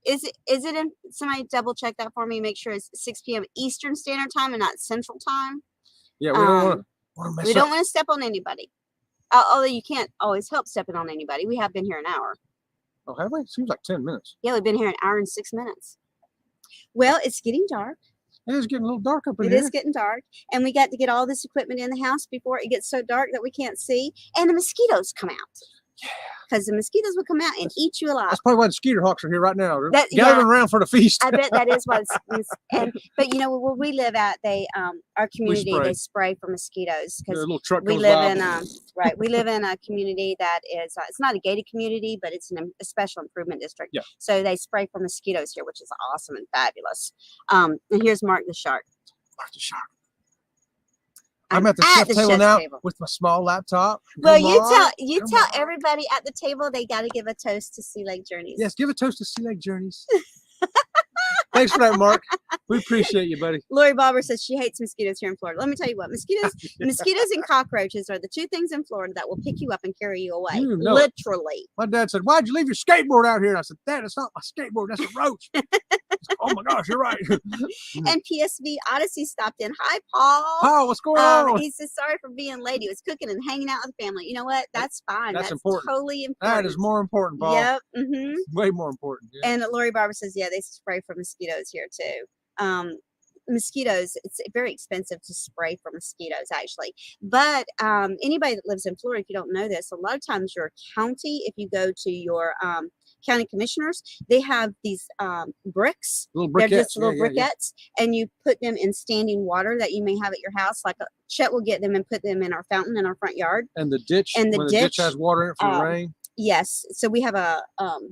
is it in? Somebody double check that for me. Make sure it's 6 p.m. Eastern Standard Time and not Central Time. Yeah, we don't want to mess up. We don't want to step on anybody. Although you can't always help stepping on anybody. We have been here an hour. Oh, have we? Seems like 10 minutes. Yeah, we've been here an hour and 6 minutes. Well, it's getting dark. It is getting a little dark up in here. It is getting dark. And we got to get all this equipment in the house before it gets so dark that we can't see. And the mosquitoes come out. Yeah. Because the mosquitoes will come out and eat you alive. That's probably why the skeeter hawks are here right now. They're gathering around for the feast. I bet that is what but you know, where we live at, they our community, they spray for mosquitoes because we live in we live in a community that is it's not a gated community, but it's a special improvement district. Yeah. So they spray for mosquitoes here, which is awesome and fabulous. And here's Mark the Shark. Mark the Shark. I'm at the chef table now with my small laptop. Well, you tell everybody at the table they got to give a toast to Sea Lake Journeys. Yes, give a toast to Sea Lake Journeys. Thanks for that, Mark. We appreciate you, buddy. Lori Barber says she hates mosquitoes here in Florida. Let me tell you what, mosquitoes and cockroaches are the two things in Florida that will pick you up and carry you away. You know literally. My dad said, "Why'd you leave your skateboard out here?" And I said, "Dad, it's not my skateboard. That's a roach." Oh my gosh, you're right. And PSV Odyssey stopped in. Hi, Paul. Paul, what's going on? He says sorry for being late. He was cooking and hanging out with the family. You know what? That's fine. That's important. Totally important. That is more important, Paul. Yep. Way more important. Yeah. And Lori Barber says, yeah, they spray for mosquitoes here too. Mosquitoes, it's very expensive to spray for mosquitoes actually, but anybody that lives in Florida, if you don't know this, a lot of times your county, if you go to your county commissioners, they have these bricks. They're just little briquettes, and you put them in standing water that you may have at your house. Like Chet will get them and put them in our fountain in our front yard. And the ditch, when the ditch has water in it for the rain. Yes, so we have a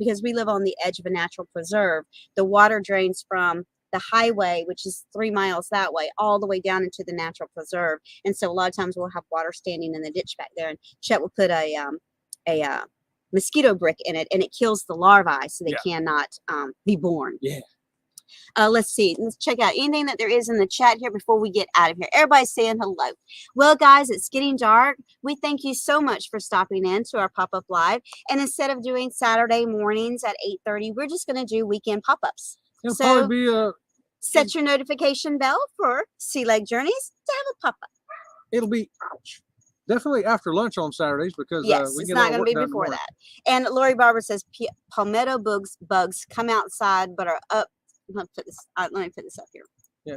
because we live on the edge of a natural preserve. The water drains from the highway, which is 3 miles that way, all the way down into the natural preserve. And so a lot of times we'll have water standing in the ditch back there, and Chet will put a mosquito brick in it, and it kills the larvae so they cannot be born. Yeah. Let's see. Let's check out anything that there is in the chat here before we get out of here. Everybody's saying hello. Well, guys, it's getting dark. We thank you so much for stopping in to our pop-up live. And instead of doing Saturday mornings at 8:30, we're just going to do weekend pop-ups. It'll probably be set your notification bell for Sea Lake Journeys to have a pop-up. It'll be definitely after lunch on Saturdays because yes, we it's get not our going work to be done in the before morning. that. And Lori Barber says palmetto bugs come outside but are up. Let me put this up here. Yeah.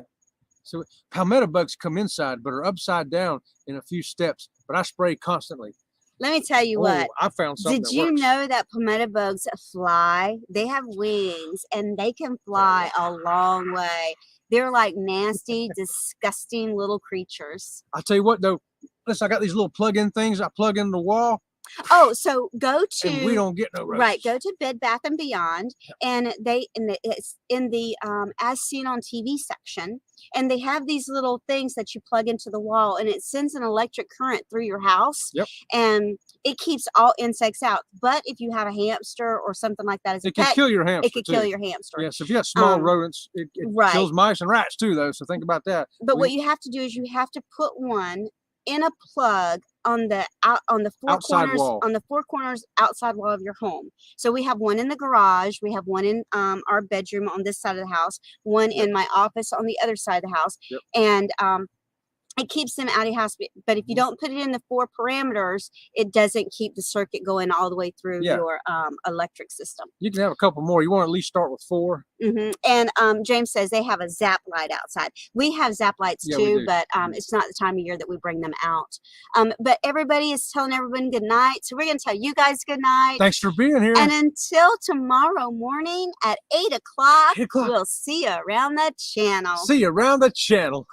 So palmetto bugs come inside but are upside down in a few steps. But I spray constantly. Let me tell you what. I found something. Did you know that palmetto bugs fly? They have wings and they can fly a long way. They're like nasty, disgusting little creatures. I'll tell you what though. Listen, I got these little plug-in things I plug in the wall. Oh, so go to and we don't get no roaches. Right. Go to Bed Bath and Beyond, and it's in the as seen on TV section, and they have these little things that you plug into the wall, and it sends an electric current through your house, Yep. and it keeps all insects out. But if you have a hamster or something like that as a pet, can kill your hamster. It could kill your hamster. Yes, if you have small rodents, it right. kills mice and rats too, though. So think about that. But what you have to do is you have to put one in a plug on the four corners outside wall of your home. So we have one in the garage, we have one in our bedroom on this side of the house, one in my office on the other side of the house, and it keeps them out of house. But if you don't put it in the 4 parameters, it doesn't keep the circuit going all the way through your electric system. You can have a couple more. You want to at least start with 4. And James says they have a zap light outside. We have zap lights too, but it's not the time of year that we bring them out. But everybody is telling everyone good night. So we're going to tell you guys good night. Thanks for being here. And until tomorrow morning at 8 o'clock, we'll see you around the channel. See you around the channel.